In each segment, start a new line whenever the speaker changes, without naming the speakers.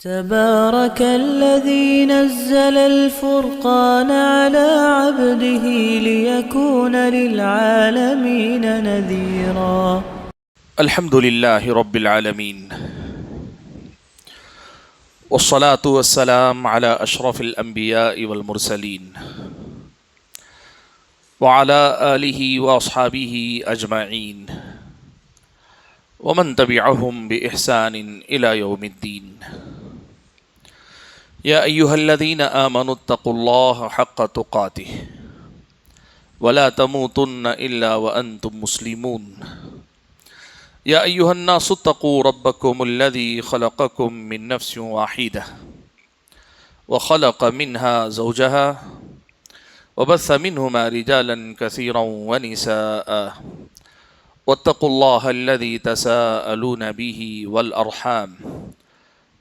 تبارك الذي نزل الفرقان على عبده ليكون للعالمين نذيرا.
الحمد لله رب العالمين والصلاة والسلام على أشرف الأنبياء والمرسلين وعلى آله وأصحابه أجمعين ومن تبعهم بإحسان إلى يوم الدين. يا أيها الذين آمنوا اتقوا الله حق تقاته ولا تموتن إلا وأنتم مسلمون. يا أيها الناس اتقوا ربكم الذي خلقكم من نفس واحدة وخلق منها زوجها وبث منهما رجالا كثيرا ونساء واتقوا الله الذي تساءلون به والأرحام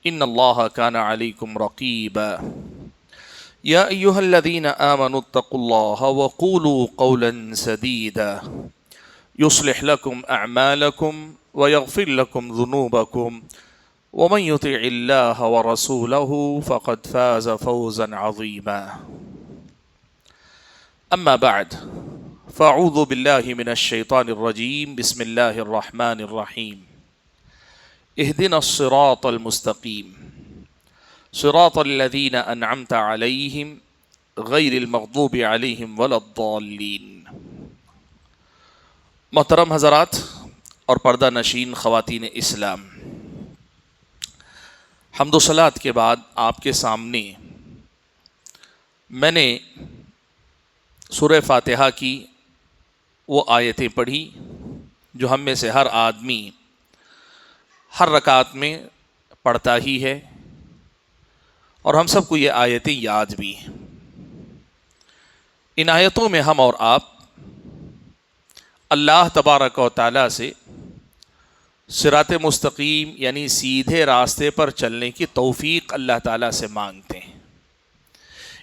إن الله كان عليكم رقيبا. يا أيها الذين آمنوا اتقوا الله وقولوا قولا سديدا يصلح لكم أعمالكم ويغفر لكم ذنوبكم ومن يطع الله ورسوله فقد فاز فوزا عظيما. أما بعد فأعوذ بالله من الشيطان الرجيم. بسم الله الرحمن الرحيم. اهدنا الصراط المستقيم صراط الذين أنعمت عليهم غير المغضوب عليهم ولا الضالين. محترم حضرات اور پردہ نشین خواتین اسلام، حمد و صلات کے بعد آپ کے سامنے میں نے سورہ فاتحہ کی وہ آیتیں پڑھی جو ہم میں سے ہر آدمی ہر رکعت میں پڑھتا ہی ہے، اور ہم سب کو یہ آیتیں یاد بھی ہیں. ان آیتوں میں ہم اور آپ اللہ تبارک و تعالیٰ سے صراط مستقیم یعنی سیدھے راستے پر چلنے کی توفیق اللہ تعالیٰ سے مانگتے ہیں.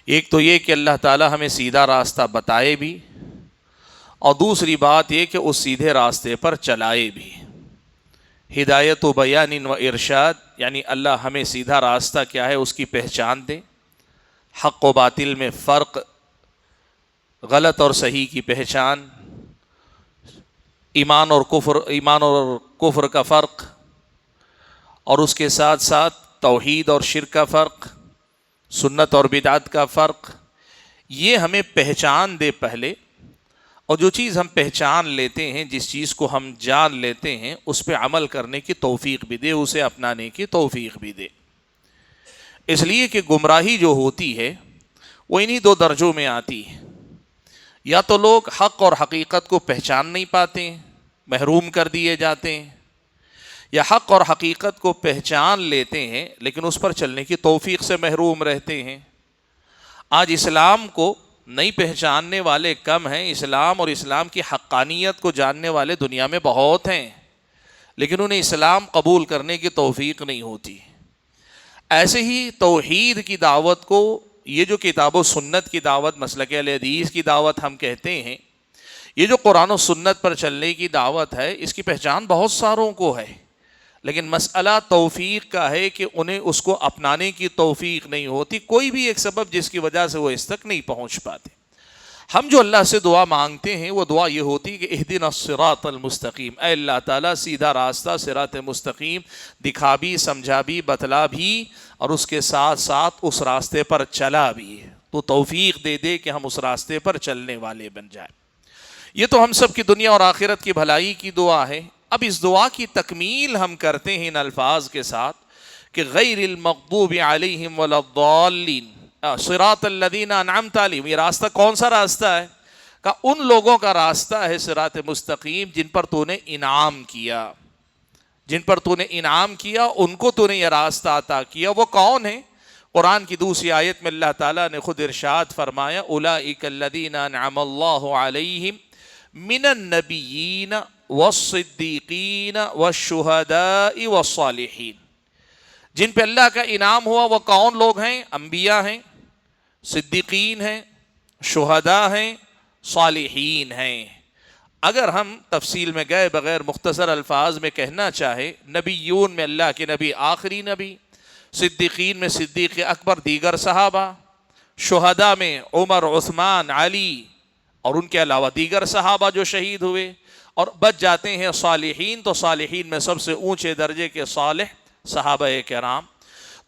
ایک تو یہ کہ اللہ تعالیٰ ہمیں سیدھا راستہ بتائے بھی، اور دوسری بات یہ کہ اس سیدھے راستے پر چلائے بھی. ہدایت و بیان و ارشاد یعنی اللہ ہمیں سیدھا راستہ کیا ہے اس کی پہچان دے، حق و باطل میں فرق، غلط اور صحیح کی پہچان، ایمان اور کفر کا فرق، اور اس کے ساتھ ساتھ توحید اور شرک کا فرق، سنت اور بدعت کا فرق، یہ ہمیں پہچان دے پہلے. اور جو چیز ہم پہچان لیتے ہیں، جس چیز کو ہم جان لیتے ہیں، اس پہ عمل کرنے کی توفیق بھی دے، اسے اپنانے کی توفیق بھی دے. اس لیے کہ گمراہی جو ہوتی ہے وہ انہی دو درجوں میں آتی ہے. یا تو لوگ حق اور حقیقت کو پہچان نہیں پاتے ہیں، محروم کر دیے جاتے ہیں، یا حق اور حقیقت کو پہچان لیتے ہیں لیکن اس پر چلنے کی توفیق سے محروم رہتے ہیں. آج اسلام کو نہیں پہچاننے والے کم ہیں. اسلام اور اسلام کی حقانیت کو جاننے والے دنیا میں بہت ہیں، لیکن انہیں اسلام قبول کرنے کی توفیق نہیں ہوتی. ایسے ہی توحید کی دعوت کو، یہ جو کتاب و سنت کی دعوت، مسلک اہل حدیث کی دعوت ہم کہتے ہیں، یہ جو قرآن و سنت پر چلنے کی دعوت ہے، اس کی پہچان بہت ساروں کو ہے، لیکن مسئلہ توفیق کا ہے کہ انہیں اس کو اپنانے کی توفیق نہیں ہوتی. کوئی بھی ایک سبب جس کی وجہ سے وہ اس تک نہیں پہنچ پاتے. ہم جو اللہ سے دعا مانگتے ہیں وہ دعا یہ ہوتی کہ اہدنا الصراط المستقیم، اے اللہ تعالیٰ سیدھا راستہ صراط مستقیم دکھا بھی، سمجھا بھی، بتلا بھی، اور اس کے ساتھ ساتھ اس راستے پر چلا بھی. تو توفیق دے دے کہ ہم اس راستے پر چلنے والے بن جائیں. یہ تو ہم سب کی دنیا اور آخرت کی بھلائی کی دعا ہے. اب اس دعا کی تکمیل ہم کرتے ہیں ان الفاظ کے ساتھ کہ غیر المغضوب علیہم ولا الضالین صراط الذین انعمت علیہم. یہ راستہ کون سا راستہ ہے؟ کہ ان لوگوں کا راستہ ہے صراط مستقیم جن پر تو نے انعام کیا، جن پر تو نے انعام کیا ان کو تو نے یہ راستہ عطا کیا. وہ کون ہیں؟ قرآن کی دوسری آیت میں اللہ تعالیٰ نے خود ارشاد فرمایا اولئک الذین انعم اللہ علیہم من النبیین والصدیقین والشہداء والصالحین. جن پہ اللہ کا انعام ہوا وہ کون لوگ ہیں؟ انبیاء ہیں، صدیقین ہیں، شہداء ہیں، صالحین ہیں. اگر ہم تفصیل میں گئے بغیر مختصر الفاظ میں کہنا چاہے، نبیون میں اللہ کے نبی آخری نبی، صدیقین میں صدیق اکبر، دیگر صحابہ، شہداء میں عمر، عثمان، علی اور ان کے علاوہ دیگر صحابہ جو شہید ہوئے، اور بچ جاتے ہیں صالحین، تو صالحین میں سب سے اونچے درجے کے صالح صحابہ کرام۔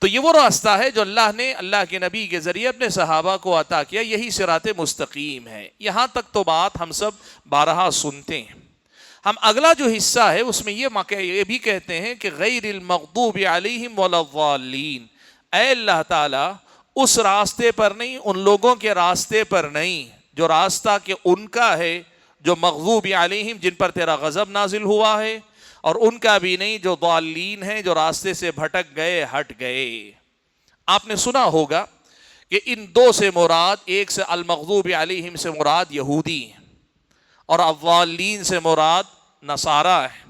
تو یہ وہ راستہ ہے جو اللہ نے اللہ کے نبی کے ذریعے اپنے صحابہ کو عطا کیا، یہی صراط مستقیم ہے۔ یہاں تک تو بات ہم سب بارہا سنتے ہیں۔ ہم اگلا جو حصہ ہے اس میں یہ بھی کہتے ہیں کہ غیر المغضوب علیہم ولا الضالین، اے اللہ تعالیٰ اس راستے پر نہیں، ان لوگوں کے راستے پر نہیں جو راستہ کہ ان کا ہے، جو مغضوب علیہم جن پر تیرا غضب نازل ہوا ہے، اور ان کا بھی نہیں جو ضالین ہیں، جو راستے سے بھٹک گئے، ہٹ گئے۔ آپ نے سنا ہوگا کہ ان دو سے مراد، ایک سے المغضوب علیہم سے مراد یہودی ہیں، اور الضالین سے مراد نصارہ ہے۔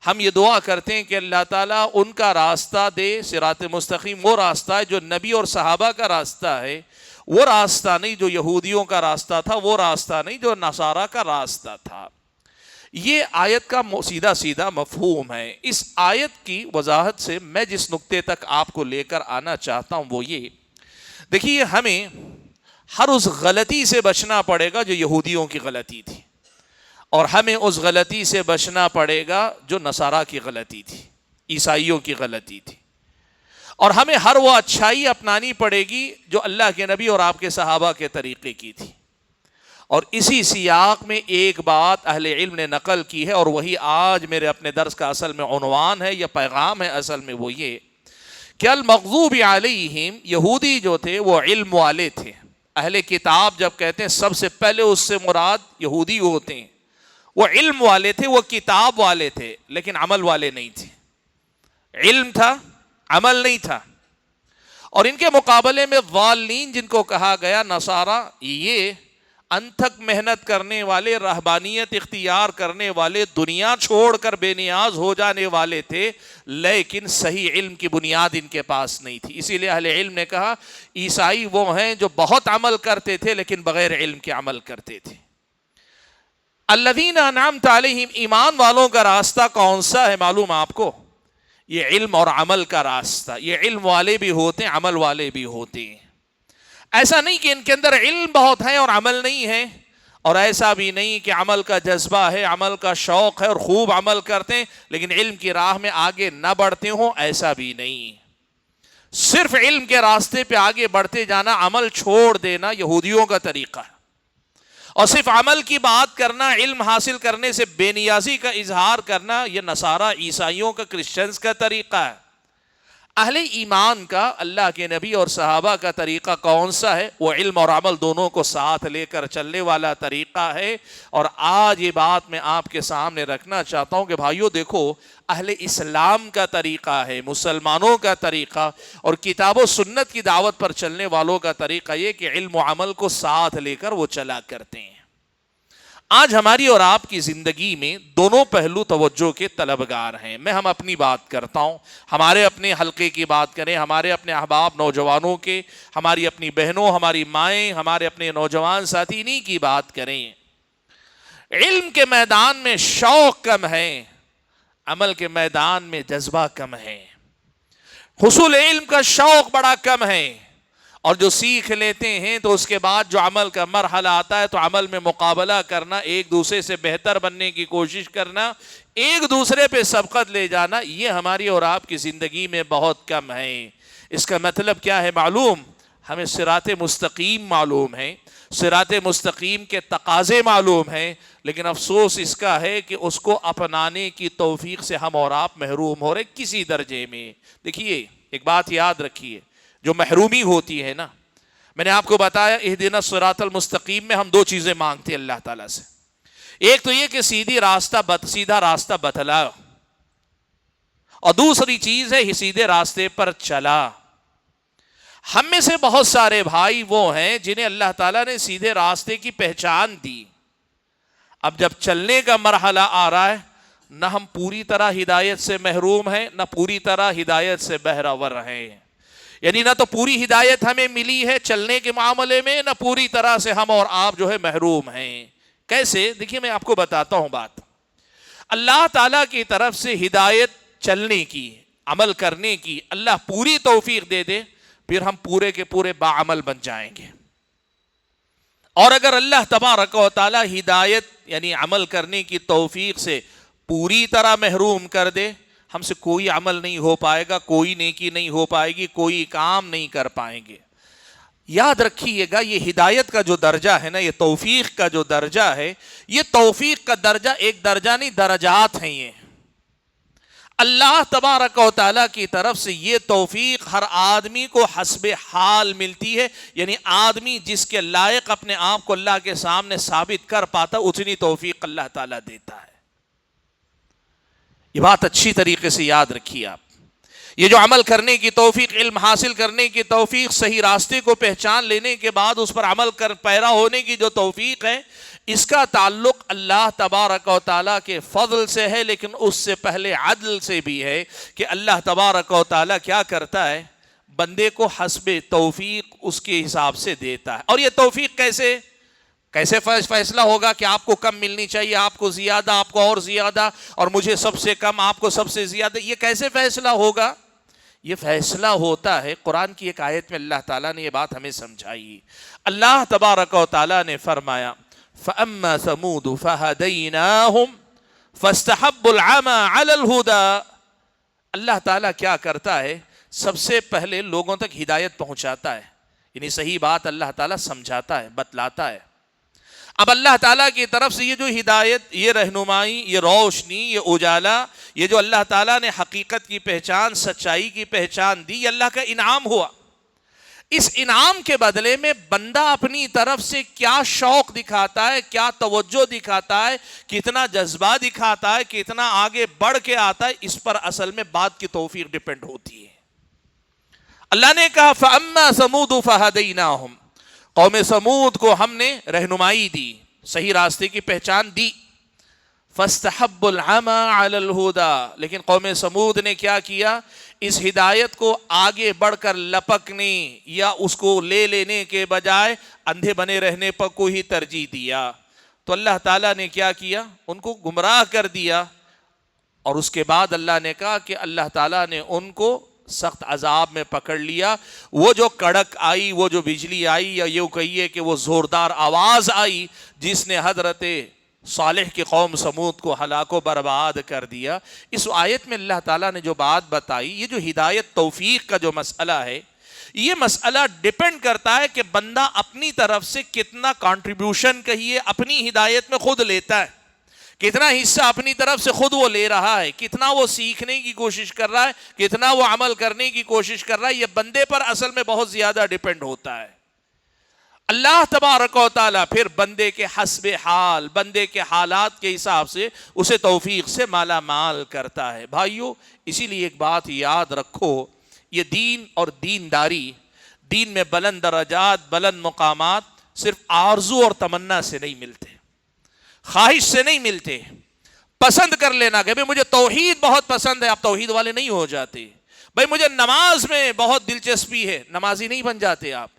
ہم یہ دعا کرتے ہیں کہ اللہ تعالیٰ ان کا راستہ دے، صراط مستقیم وہ راستہ ہے جو نبی اور صحابہ کا راستہ ہے، وہ راستہ نہیں جو یہودیوں کا راستہ تھا، وہ راستہ نہیں جو نصارہ کا راستہ تھا۔ یہ آیت کا سیدھا سیدھا مفہوم ہے۔ اس آیت کی وضاحت سے میں جس نقطے تک آپ کو لے کر آنا چاہتا ہوں وہ یہ، دیکھیے ہمیں ہر اس غلطی سے بچنا پڑے گا جو یہودیوں کی غلطی تھی، اور ہمیں اس غلطی سے بچنا پڑے گا جو نصارہ کی غلطی تھی، عیسائیوں کی غلطی تھی، اور ہمیں ہر وہ اچھائی اپنانی پڑے گی جو اللہ کے نبی اور آپ کے صحابہ کے طریقے کی تھی۔ اور اسی سیاق میں ایک بات اہل علم نے نقل کی ہے، اور وہی آج میرے اپنے درس کا اصل میں عنوان ہے یا پیغام ہے، اصل میں وہ یہ کہ المغضوب علیہم، یہودی جو تھے وہ علم والے تھے۔ اہل کتاب جب کہتے ہیں سب سے پہلے اس سے مراد یہودی ہوتے ہیں، وہ علم والے تھے، وہ کتاب والے تھے، لیکن عمل والے نہیں تھے۔ علم تھا، عمل نہیں تھا۔ اور ان کے مقابلے میں ضالین جن کو کہا گیا نصارہ، یہ انتھک محنت کرنے والے، رہبانیت اختیار کرنے والے، دنیا چھوڑ کر بے نیاز ہو جانے والے تھے، لیکن صحیح علم کی بنیاد ان کے پاس نہیں تھی۔ اسی لیے اہل علم نے کہا عیسائی وہ ہیں جو بہت عمل کرتے تھے لیکن بغیر علم کے عمل کرتے تھے۔ الذین انعمت علیہم، ایمان والوں کا راستہ کون سا ہے معلوم آپ کو؟ یہ علم اور عمل کا راستہ۔ یہ علم والے بھی ہوتے ہیں، عمل والے بھی ہوتے ہیں۔ ایسا نہیں کہ ان کے اندر علم بہت ہے اور عمل نہیں ہے، اور ایسا بھی نہیں کہ عمل کا جذبہ ہے، عمل کا شوق ہے اور خوب عمل کرتے ہیں لیکن علم کی راہ میں آگے نہ بڑھتے ہوں، ایسا بھی نہیں۔ صرف علم کے راستے پہ آگے بڑھتے جانا، عمل چھوڑ دینا یہودیوں کا طریقہ ہے، اور صرف عمل کی بات کرنا، علم حاصل کرنے سے بے نیازی کا اظہار کرنا، یہ نصارہ، عیسائیوں کا، کرسچنز کا طریقہ ہے۔ اہل ایمان کا، اللہ کے نبی اور صحابہ کا طریقہ کون سا ہے؟ وہ علم اور عمل دونوں کو ساتھ لے کر چلنے والا طریقہ ہے۔ اور آج یہ بات میں آپ کے سامنے رکھنا چاہتا ہوں کہ بھائیو دیکھو، اہل اسلام کا طریقہ ہے، مسلمانوں کا طریقہ اور کتاب و سنت کی دعوت پر چلنے والوں کا طریقہ یہ کہ علم و عمل کو ساتھ لے کر وہ چلا کرتے ہیں۔ آج ہماری اور آپ کی زندگی میں دونوں پہلو توجہ کے طلبگار ہیں۔ ہم اپنی بات کرتا ہوں، ہمارے اپنے حلقے کی بات کریں، ہمارے اپنے احباب نوجوانوں کے، ہماری اپنی بہنوں، ہماری مائیں، ہمارے اپنے نوجوان ساتھی، انہی کی بات کریں۔ علم کے میدان میں شوق کم ہے، عمل کے میدان میں جذبہ کم ہے۔ حصول علم کا شوق بڑا کم ہے، اور جو سیکھ لیتے ہیں تو اس کے بعد جو عمل کا مرحلہ آتا ہے تو عمل میں مقابلہ کرنا، ایک دوسرے سے بہتر بننے کی کوشش کرنا، ایک دوسرے پہ سبقت لے جانا، یہ ہماری اور آپ کی زندگی میں بہت کم ہے۔ اس کا مطلب کیا ہے معلوم؟ ہمیں صراط مستقیم معلوم ہے، صراط مستقیم کے تقاضے معلوم ہیں، لیکن افسوس اس کا ہے کہ اس کو اپنانے کی توفیق سے ہم اور آپ محروم ہو رہے کسی درجے میں۔ دیکھیے ایک بات یاد رکھیے، جو محرومی ہوتی ہے نا، میں نے آپ کو بتایا اہدنا الصراط المستقیم میں ہم دو چیزیں مانگتے ہیں اللہ تعالیٰ سے۔ ایک تو یہ کہ سیدھا راستہ بتلا، اور دوسری چیز ہے سیدھے راستے پر چلا۔ ہم میں سے بہت سارے بھائی وہ ہیں جنہیں اللہ تعالیٰ نے سیدھے راستے کی پہچان دی، اب جب چلنے کا مرحلہ آ رہا ہے، نہ ہم پوری طرح ہدایت سے محروم ہیں، نہ پوری طرح ہدایت سے بہرور ہیں۔ یعنی نہ تو پوری ہدایت ہمیں ملی ہے چلنے کے معاملے میں، نہ پوری طرح سے ہم اور آپ جو ہے محروم ہیں۔ کیسے؟ دیکھیے میں آپ کو بتاتا ہوں بات۔ اللہ تعالیٰ کی طرف سے ہدایت چلنے کی، عمل کرنے کی اللہ پوری توفیق دے دے، پھر ہم پورے کے پورے باعمل بن جائیں گے. اور اگر اللہ تبارک و تعالی ہدایت یعنی عمل کرنے کی توفیق سے پوری طرح محروم کر دے، ہم سے کوئی عمل نہیں ہو پائے گا، کوئی نیکی نہیں ہو پائے گی، کوئی کام نہیں کر پائیں گے. یاد رکھیے گا یہ ہدایت کا جو درجہ ہے نا، یہ توفیق کا جو درجہ ہے، یہ توفیق کا درجہ ایک درجہ نہیں، درجات ہیں. یہ اللہ تبارک و تعالیٰ کی طرف سے یہ توفیق ہر آدمی کو حسب حال ملتی ہے. یعنی آدمی جس کے لائق اپنے آپ کو اللہ کے سامنے ثابت کر پاتا اتنی توفیق اللہ تعالیٰ دیتا ہے. یہ بات اچھی طریقے سے یاد رکھیے آپ. یہ جو عمل کرنے کی توفیق، علم حاصل کرنے کی توفیق، صحیح راستے کو پہچان لینے کے بعد اس پر عمل کر پیرا ہونے کی جو توفیق ہے، اس کا تعلق اللہ تبارک و تعالیٰ کے فضل سے ہے، لیکن اس سے پہلے عدل سے بھی ہے کہ اللہ تبارک و تعالیٰ کیا کرتا ہے، بندے کو حسب توفیق اس کے حساب سے دیتا ہے. اور یہ توفیق کیسے فیصلہ ہوگا کہ آپ کو کم ملنی چاہیے، آپ کو زیادہ، آپ کو اور زیادہ، اور مجھے سب سے کم، آپ کو سب سے زیادہ، یہ کیسے فیصلہ ہوگا؟ یہ فیصلہ ہوتا ہے قرآن کی ایک آیت میں اللہ تعالیٰ نے یہ بات ہمیں سمجھائی. اللہ تبارک و تعالیٰ نے فرمایا فَأَمَّا ثَمُودُ فَهَدَيْنَاهُمْ فَاسْتَحَبُّوا الْعَمَى عَلَى الْهُدَى. اللہ تعالیٰ کیا کرتا ہے، سب سے پہلے لوگوں تک ہدایت پہنچاتا ہے، یعنی صحیح بات اللہ تعالیٰ سمجھاتا ہے، بتلاتا ہے. اب اللہ تعالیٰ کی طرف سے یہ جو ہدایت، یہ رہنمائی، یہ روشنی، یہ اجالا، یہ جو اللہ تعالیٰ نے حقیقت کی پہچان، سچائی کی پہچان دی، یہ اللہ کا انعام ہوا. اس انعام کے بدلے میں بندہ اپنی طرف سے کیا شوق دکھاتا ہے، کیا توجہ دکھاتا ہے، کتنا جذبہ دکھاتا ہے، کتنا آگے بڑھ کے آتا ہے، اس پر اصل میں بات کی توفیق ڈیپینڈ ہوتی ہے. اللہ نے کہا فَأَمَّا ثَمُودُ فَهَدَيْنَاهُمْ، قوم سمود کو ہم نے رہنمائی دی، صحیح راستے کی پہچان دی. فَاسْتَحَبُّوا الْعَمَى عَلَى الْهُدَى، لیکن قوم سمود نے کیا کیا، اس ہدایت کو آگے بڑھ کر لپکنے یا اس کو لے لینے کے بجائے اندھے بنے رہنے پر کو ہی ترجیح دیا. تو اللہ تعالیٰ نے کیا کیا، ان کو گمراہ کر دیا. اور اس کے بعد اللہ نے کہا کہ اللہ تعالیٰ نے ان کو سخت عذاب میں پکڑ لیا. وہ جو کڑک آئی، وہ جو بجلی آئی، یا یوں کہیے کہ وہ زوردار آواز آئی جس نے حضرت صالح کی قوم سمود کو ہلاک و برباد کر دیا. اس آیت میں اللہ تعالیٰ نے جو بات بتائی، یہ جو ہدایت توفیق کا جو مسئلہ ہے، یہ مسئلہ ڈیپینڈ کرتا ہے کہ بندہ اپنی طرف سے کتنا کنٹریبیوشن کہیے اپنی ہدایت میں خود لیتا ہے، کتنا حصہ اپنی طرف سے خود وہ لے رہا ہے، کتنا وہ سیکھنے کی کوشش کر رہا ہے، کتنا وہ عمل کرنے کی کوشش کر رہا ہے. یہ بندے پر اصل میں بہت زیادہ ڈیپینڈ ہوتا ہے. اللہ تبارک و تعالیٰ پھر بندے کے حسب حال، بندے کے حالات کے حساب سے اسے توفیق سے مالا مال کرتا ہے. بھائیو، اسی لیے ایک بات یاد رکھو، یہ دین اور دینداری، دین میں بلند درجات، بلند مقامات صرف آرزو اور تمنا سے نہیں ملتے، خواہش سے نہیں ملتے. پسند کر لینا کہ بھئی مجھے توحید بہت پسند ہے، آپ توحید والے نہیں ہو جاتے. بھئی مجھے نماز میں بہت دلچسپی ہے، نمازی نہیں بن جاتے آپ.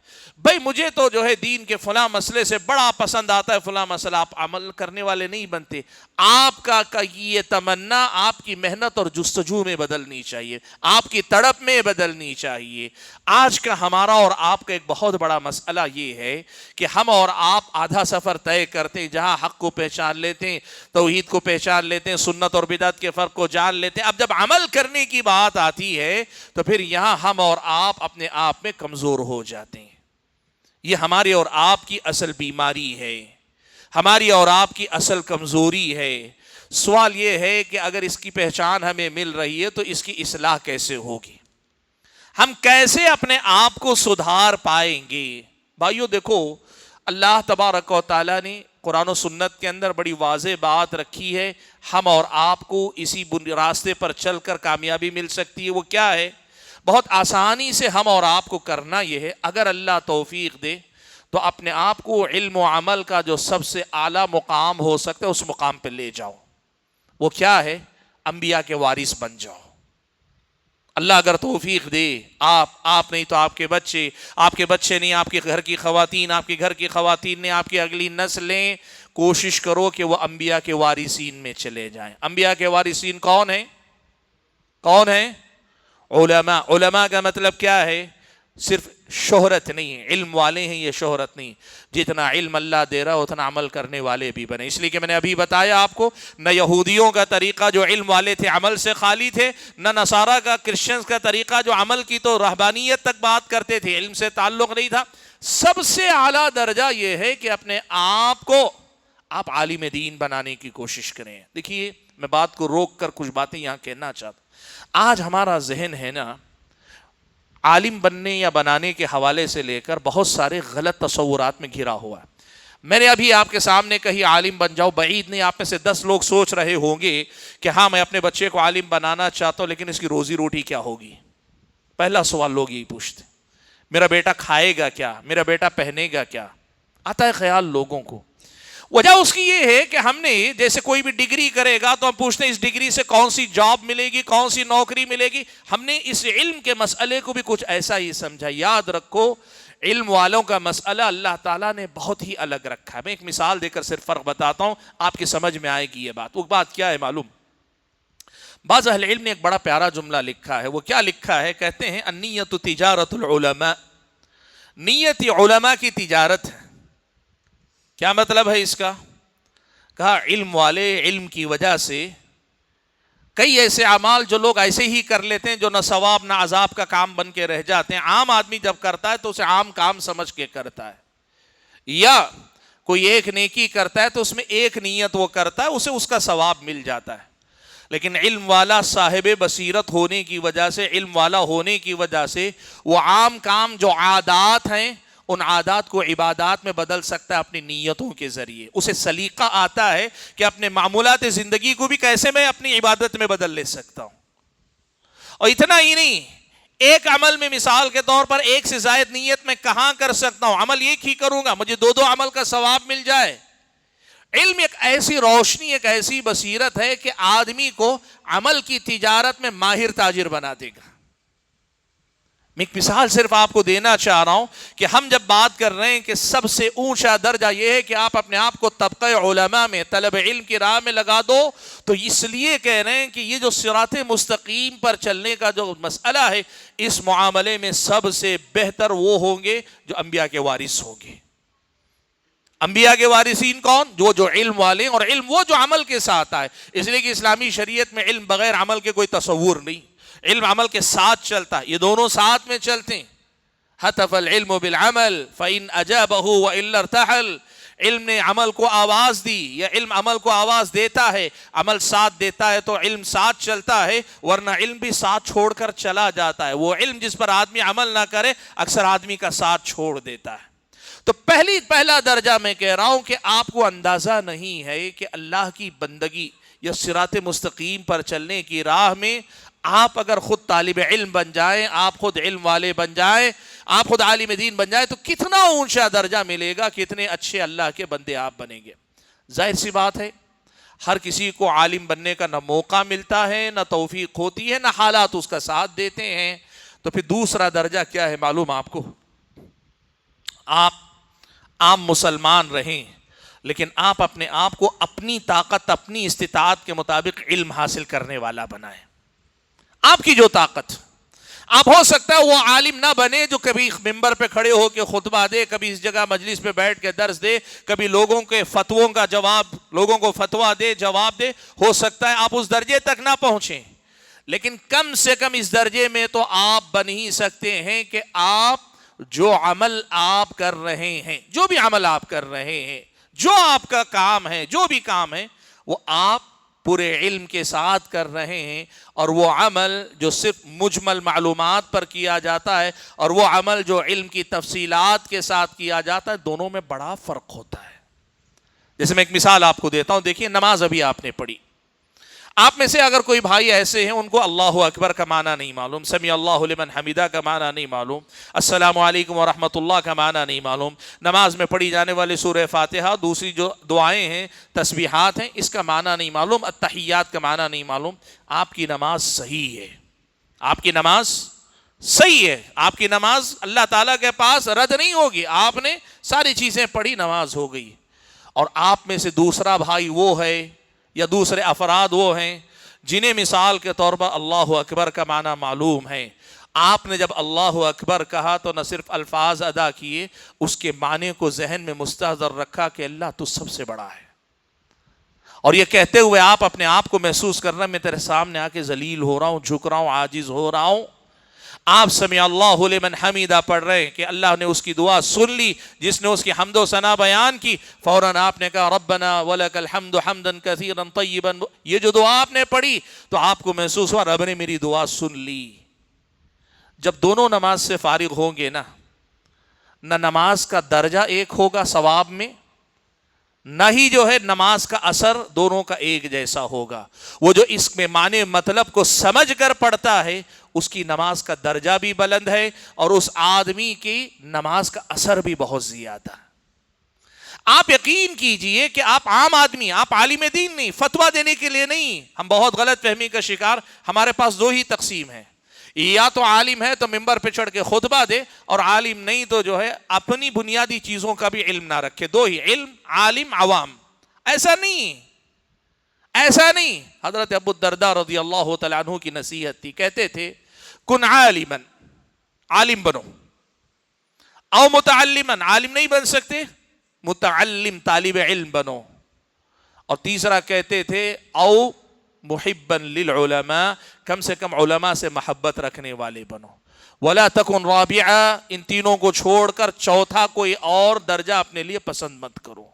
بھئی مجھے تو جو ہے دین کے فلاں مسئلے سے بڑا پسند آتا ہے فلاں مسئلہ، آپ عمل کرنے والے نہیں بنتے. آپ کا یہ تمنا آپ کی محنت اور جستجو میں بدلنی چاہیے، آپ کی تڑپ میں بدلنی چاہیے. آج کا ہمارا اور آپ کا ایک بہت بڑا مسئلہ یہ ہے کہ ہم اور آپ آدھا سفر طے کرتے ہیں، جہاں حق کو پہچان لیتے ہیں، توحید کو پہچان لیتے ہیں، سنت اور بدعت کے فرق کو جان لیتے ہیں. اب جب عمل کرنے کی بات آتی ہے تو پھر یہاں ہم اور آپ اپنے آپ میں کمزور ہو جاتے ہیں. یہ ہماری اور آپ کی اصل بیماری ہے، ہماری اور آپ کی اصل کمزوری ہے. سوال یہ ہے کہ اگر اس کی پہچان ہمیں مل رہی ہے تو اس کی اصلاح کیسے ہوگی، ہم کیسے اپنے آپ کو سدھار پائیں گے. بھائیو دیکھو، اللہ تبارک و تعالیٰ نے قرآن و سنت کے اندر بڑی واضح بات رکھی ہے. ہم اور آپ کو اسی راستے پر چل کر کامیابی مل سکتی ہے. وہ کیا ہے؟ بہت آسانی سے ہم اور آپ کو کرنا یہ ہے، اگر اللہ توفیق دے تو اپنے آپ کو علم و عمل کا جو سب سے اعلیٰ مقام ہو سکتا ہے اس مقام پہ لے جاؤ. وہ کیا ہے؟ انبیاء کے وارث بن جاؤ. اللہ اگر توفیق دے، آپ نہیں تو آپ کے بچے نہیں، آپ کے گھر کی خواتین، آپ کے گھر کی خواتین نے، آپ کی اگلی نسلیں، کوشش کرو کہ وہ انبیاء کے وارثین میں چلے جائیں. انبیاء کے وارثین کون ہیں؟ علماء، علماء کا مطلب کیا ہے؟ صرف شہرت نہیں ہے، علم والے ہیں، یہ شہرت نہیں. جتنا علم اللہ دے رہا اتنا عمل کرنے والے بھی بنے. اس لیے کہ میں نے ابھی بتایا آپ کو، نہ یہودیوں کا طریقہ جو علم والے تھے عمل سے خالی تھے، نہ نصارہ کا، کرسچنز کا طریقہ جو عمل کی تو رہبانیت تک بات کرتے تھے، علم سے تعلق نہیں تھا. سب سے اعلیٰ درجہ یہ ہے کہ اپنے آپ کو آپ عالم دین بنانے کی کوشش کریں. دیکھیے میں بات کو روک کر کچھ باتیں یہاں کہنا چاہتا ہوں. آج ہمارا ذہن ہے نا عالم بننے یا بنانے کے حوالے سے لے کر بہت سارے غلط تصورات میں گھرا ہوا ہے. میں نے ابھی آپ کے سامنے کہی عالم بن جاؤ، بعید نہیں آپ میں سے 10 لوگ سوچ رہے ہوں گے کہ ہاں میں اپنے بچے کو عالم بنانا چاہتا ہوں، لیکن اس کی روزی روٹی کیا ہوگی؟ پہلا سوال لوگ یہی پوچھتے، میرا بیٹا کھائے گا کیا، میرا بیٹا پہنے گا کیا؟ آتا ہے خیال لوگوں کو. وجہ اس کی یہ ہے کہ ہم نے جیسے کوئی بھی ڈگری کرے گا تو ہم پوچھتے ہیں اس ڈگری سے کون سی جاب ملے گی، کون سی نوکری ملے گی. ہم نے اس علم کے مسئلے کو بھی کچھ ایسا ہی سمجھا. یاد رکھو علم والوں کا مسئلہ اللہ تعالیٰ نے بہت ہی الگ رکھا ہے. میں ایک مثال دے کر صرف فرق بتاتا ہوں، آپ کی سمجھ میں آئے گی یہ بات. وہ بات کیا ہے معلوم؟ بعض اہل علم نے ایک بڑا پیارا جملہ لکھا ہے. وہ کیا لکھا ہے؟ کہتے ہیں النیت تجارت العلماء، نیت علماء کی تجارت ہے. کیا مطلب ہے اس کا؟ کہا علم والے علم کی وجہ سے کئی ایسے اعمال جو لوگ ایسے ہی کر لیتے ہیں جو نہ ثواب نہ عذاب کا کام بن کے رہ جاتے ہیں. عام آدمی جب کرتا ہے تو اسے عام کام سمجھ کے کرتا ہے، یا کوئی ایک نیکی کرتا ہے تو اس میں ایک نیت وہ کرتا ہے، اسے اس کا ثواب مل جاتا ہے. لیکن علم والا صاحب بصیرت ہونے کی وجہ سے، علم والا ہونے کی وجہ سے وہ عام کام جو عادات ہیں ان عادات کو عبادات میں بدل سکتا ہے اپنی نیتوں کے ذریعے. اسے سلیقہ آتا ہے کہ اپنے معمولات زندگی کو بھی کیسے میں اپنی عبادت میں بدل لے سکتا ہوں. اور اتنا ہی نہیں، ایک عمل میں مثال کے طور پر ایک سے زائد نیت میں کہاں کر سکتا ہوں؟ عمل ایک ہی کروں گا، مجھے 2 عمل کا ثواب مل جائے. علم ایک ایسی روشنی، ایک ایسی بصیرت ہے کہ آدمی کو عمل کی تجارت میں ماہر تاجر بنا دے گا. میں ایک مثال صرف آپ کو دینا چاہ رہا ہوں کہ ہم جب بات کر رہے ہیں کہ سب سے اونچا درجہ یہ ہے کہ آپ اپنے آپ کو طبقہ علماء میں، طلب علم کی راہ میں لگا دو، تو اس لیے کہہ رہے ہیں کہ یہ جو صراط مستقیم پر چلنے کا جو مسئلہ ہے، اس معاملے میں سب سے بہتر وہ ہوں گے جو انبیاء کے وارث ہوں گے. انبیاء کے وارثین کون؟ جو علم والے، اور علم وہ جو عمل کے ساتھ آئے. اس لیے کہ اسلامی شریعت میں علم بغیر عمل کے کوئی تصور نہیں. علم عمل کے ساتھ چلتا ہے، یہ دونوں ساتھ میں چلتے ہیں. حتف العلم بالعمل فإن أجابه وإلا ارتحل. علم نے عمل کو آواز دی، یا علم عمل کو آواز دیتا ہے، عمل ساتھ دیتا ہے تو علم ساتھ چلتا ہے، ورنہ علم بھی ساتھ چھوڑ کر چلا جاتا ہے. وہ علم جس پر آدمی عمل نہ کرے اکثر آدمی کا ساتھ چھوڑ دیتا ہے. تو پہلا درجہ میں کہہ رہا ہوں کہ آپ کو اندازہ نہیں ہے کہ اللہ کی بندگی یا صراط مستقیم پر چلنے کی راہ میں آپ اگر خود طالب علم بن جائیں، آپ خود علم والے بن جائیں، آپ خود عالم دین بن جائیں تو کتنا اونچا درجہ ملے گا، کتنے اچھے اللہ کے بندے آپ بنیں گے. ظاہر سی بات ہے ہر کسی کو عالم بننے کا نہ موقع ملتا ہے، نہ توفیق ہوتی ہے، نہ حالات اس کا ساتھ دیتے ہیں. تو پھر دوسرا درجہ کیا ہے معلوم آپ کو؟ آپ عام مسلمان رہیں لیکن آپ اپنے آپ کو اپنی طاقت، اپنی استطاعت کے مطابق علم حاصل کرنے والا بنائیں. آپ کی جو طاقت، آپ ہو سکتا ہے وہ عالم نہ بنے جو کبھی ممبر پہ کھڑے ہو کے خطبہ دے، کبھی اس جگہ مجلس پہ بیٹھ کے درس دے، کبھی لوگوں کے فتووں کا جواب، لوگوں کو فتویٰ دے، جواب دے. ہو سکتا ہے آپ اس درجے تک نہ پہنچیں، لیکن کم سے کم اس درجے میں تو آپ بن ہی سکتے ہیں کہ آپ جو عمل آپ کر رہے ہیں، جو بھی عمل آپ کر رہے ہیں، جو آپ کا کام ہے، جو بھی کام ہے، وہ آپ پورے علم کے ساتھ کر رہے ہیں. اور وہ عمل جو صرف مجمل معلومات پر کیا جاتا ہے اور وہ عمل جو علم کی تفصیلات کے ساتھ کیا جاتا ہے، دونوں میں بڑا فرق ہوتا ہے. جیسے میں ایک مثال آپ کو دیتا ہوں. دیکھیے نماز ابھی آپ نے پڑھی، آپ میں سے اگر کوئی بھائی ایسے ہیں ان کو اللہ اکبر کا معنی نہیں معلوم، سمی اللہ لمن حمیدہ کا معنی نہیں معلوم، السلام علیکم ورحمۃ اللہ کا معنی نہیں معلوم، نماز میں پڑھی جانے والی سورہ فاتحہ، دوسری جو دعائیں ہیں، تسبیحات ہیں، اس کا معنی نہیں معلوم، التحیات کا معنی نہیں معلوم، آپ کی نماز صحیح ہے. آپ کی نماز صحیح ہے، آپ کی نماز اللہ تعالیٰ کے پاس رد نہیں ہوگی. آپ نے ساری چیزیں پڑھی، نماز ہو گئی. اور آپ میں سے دوسرا بھائی وہ ہے یا دوسرے افراد وہ ہیں جنہیں مثال کے طور پر اللہ اکبر کا معنی معلوم ہے، آپ نے جب اللہ اکبر کہا تو نہ صرف الفاظ ادا کیے، اس کے معنی کو ذہن میں مستحضر رکھا کہ اللہ تو سب سے بڑا ہے، اور یہ کہتے ہوئے آپ اپنے آپ کو محسوس کرنا میں تیرے سامنے آ کے ذلیل ہو رہا ہوں، جھک رہا ہوں، عاجز ہو رہا ہوں۔ آپ سمع اللہ لمن حمیدہ پڑھ رہے ہیں کہ اللہ نے اس کی دعا سن لی، جس نے اس کی حمد و ثنا بیان کی، فوراً آپ نے کہا ربنا ولک الحمد حمدا کثیرا طیبا۔ یہ جو دعا آپ نے پڑھی تو آپ کو محسوس ہوا رب نے میری دعا سن لی۔ جب دونوں نماز سے فارغ ہوں گے نا، نہ نماز کا درجہ ایک ہوگا ثواب میں، نہ ہی جو ہے نماز کا اثر دونوں کا ایک جیسا ہوگا۔ وہ جو اس میں معنی مطلب کو سمجھ کر پڑھتا ہے اس کی نماز کا درجہ بھی بلند ہے، اور اس آدمی کی نماز کا اثر بھی بہت زیادہ۔ آپ یقین کیجئے کہ آپ عام آدمی، آپ عالم دین نہیں، فتویٰ دینے کے لیے نہیں۔ ہم بہت غلط فہمی کا شکار، ہمارے پاس دو ہی تقسیم ہے، یا تو عالم ہے تو ممبر پہ چڑھ کے خطبہ دے، اور عالم نہیں تو جو ہے اپنی بنیادی چیزوں کا بھی علم نہ رکھے۔ دو ہی، علم، عالم، عوام۔ ایسا نہیں، ایسا نہیں۔ حضرت ابو الدرداء رضی اللہ تعالیٰ عنہ کی نصیحت تھی، کہتے تھے کن عالما، عالم بنو، او متعلما، عالم نہیں بن سکتے، متعلم، طالب علم بنو، اور تیسرا کہتے تھے او محبا للعلماء، کم سے کم علماء سے محبت رکھنے والے بنو، ولا تکن رابعا، ان تینوں کو چھوڑ کر چوتھا کوئی اور درجہ اپنے لیے پسند مت کرو۔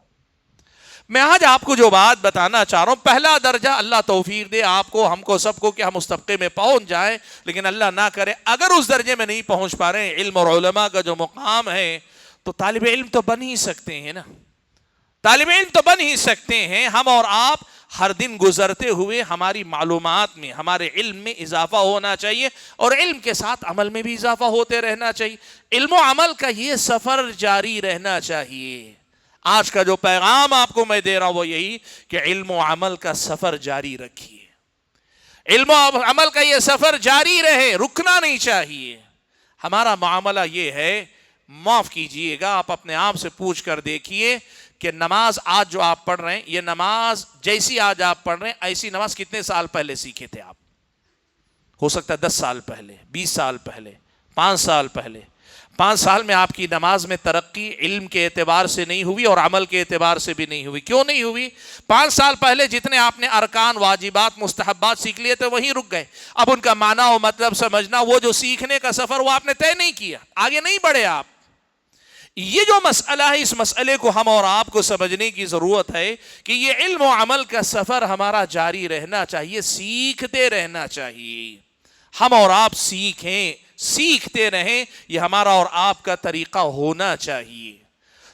میں آج آپ کو جو بات بتانا چاہ رہا ہوں، پہلا درجہ اللہ توفیق دے آپ کو، ہم کو، سب کو کہ ہم اس طبقے میں پہنچ جائیں، لیکن اللہ نہ کرے اگر اس درجے میں نہیں پہنچ پا رہے ہیں، علم اور علماء کا جو مقام ہے، تو طالب علم تو بن ہی سکتے ہیں نا، طالب علم تو بن ہی سکتے ہیں۔ ہم اور آپ ہر دن گزرتے ہوئے ہماری معلومات میں، ہمارے علم میں اضافہ ہونا چاہیے، اور علم کے ساتھ عمل میں بھی اضافہ ہوتے رہنا چاہیے۔ علم و عمل کا یہ سفر جاری رہنا چاہیے۔ آج کا جو پیغام آپ کو میں دے رہا ہوں وہ یہی کہ علم و عمل کا سفر جاری رکھیے، علم و عمل کا یہ سفر جاری رہے، رکنا نہیں چاہیے۔ ہمارا معاملہ یہ ہے، معاف کیجئے گا، آپ اپنے آپ سے پوچھ کر دیکھیے کہ نماز آج جو آپ پڑھ رہے ہیں، یہ نماز جیسی آج آپ پڑھ رہے ہیں، ایسی نماز کتنے سال پہلے سیکھے تھے آپ؟ ہو سکتا ہے 10 سال پہلے، 20 سال پہلے، 5 سال پہلے۔ 5 سال میں آپ کی نماز میں ترقی علم کے اعتبار سے نہیں ہوئی اور عمل کے اعتبار سے بھی نہیں ہوئی۔ کیوں نہیں ہوئی؟ 5 سال پہلے جتنے آپ نے ارکان، واجبات، مستحبات سیکھ لیے تھے وہیں رک گئے۔ اب ان کا معنی و مطلب سمجھنا، وہ جو سیکھنے کا سفر وہ آپ نے طے نہیں کیا، آگے نہیں بڑھے آپ۔ یہ جو مسئلہ ہے، اس مسئلے کو ہم اور آپ کو سمجھنے کی ضرورت ہے کہ یہ علم و عمل کا سفر ہمارا جاری رہنا چاہیے، سیکھتے رہنا چاہیے۔ ہم اور آپ سیکھیں، سیکھتے رہیں، یہ ہمارا اور آپ کا طریقہ ہونا چاہیے۔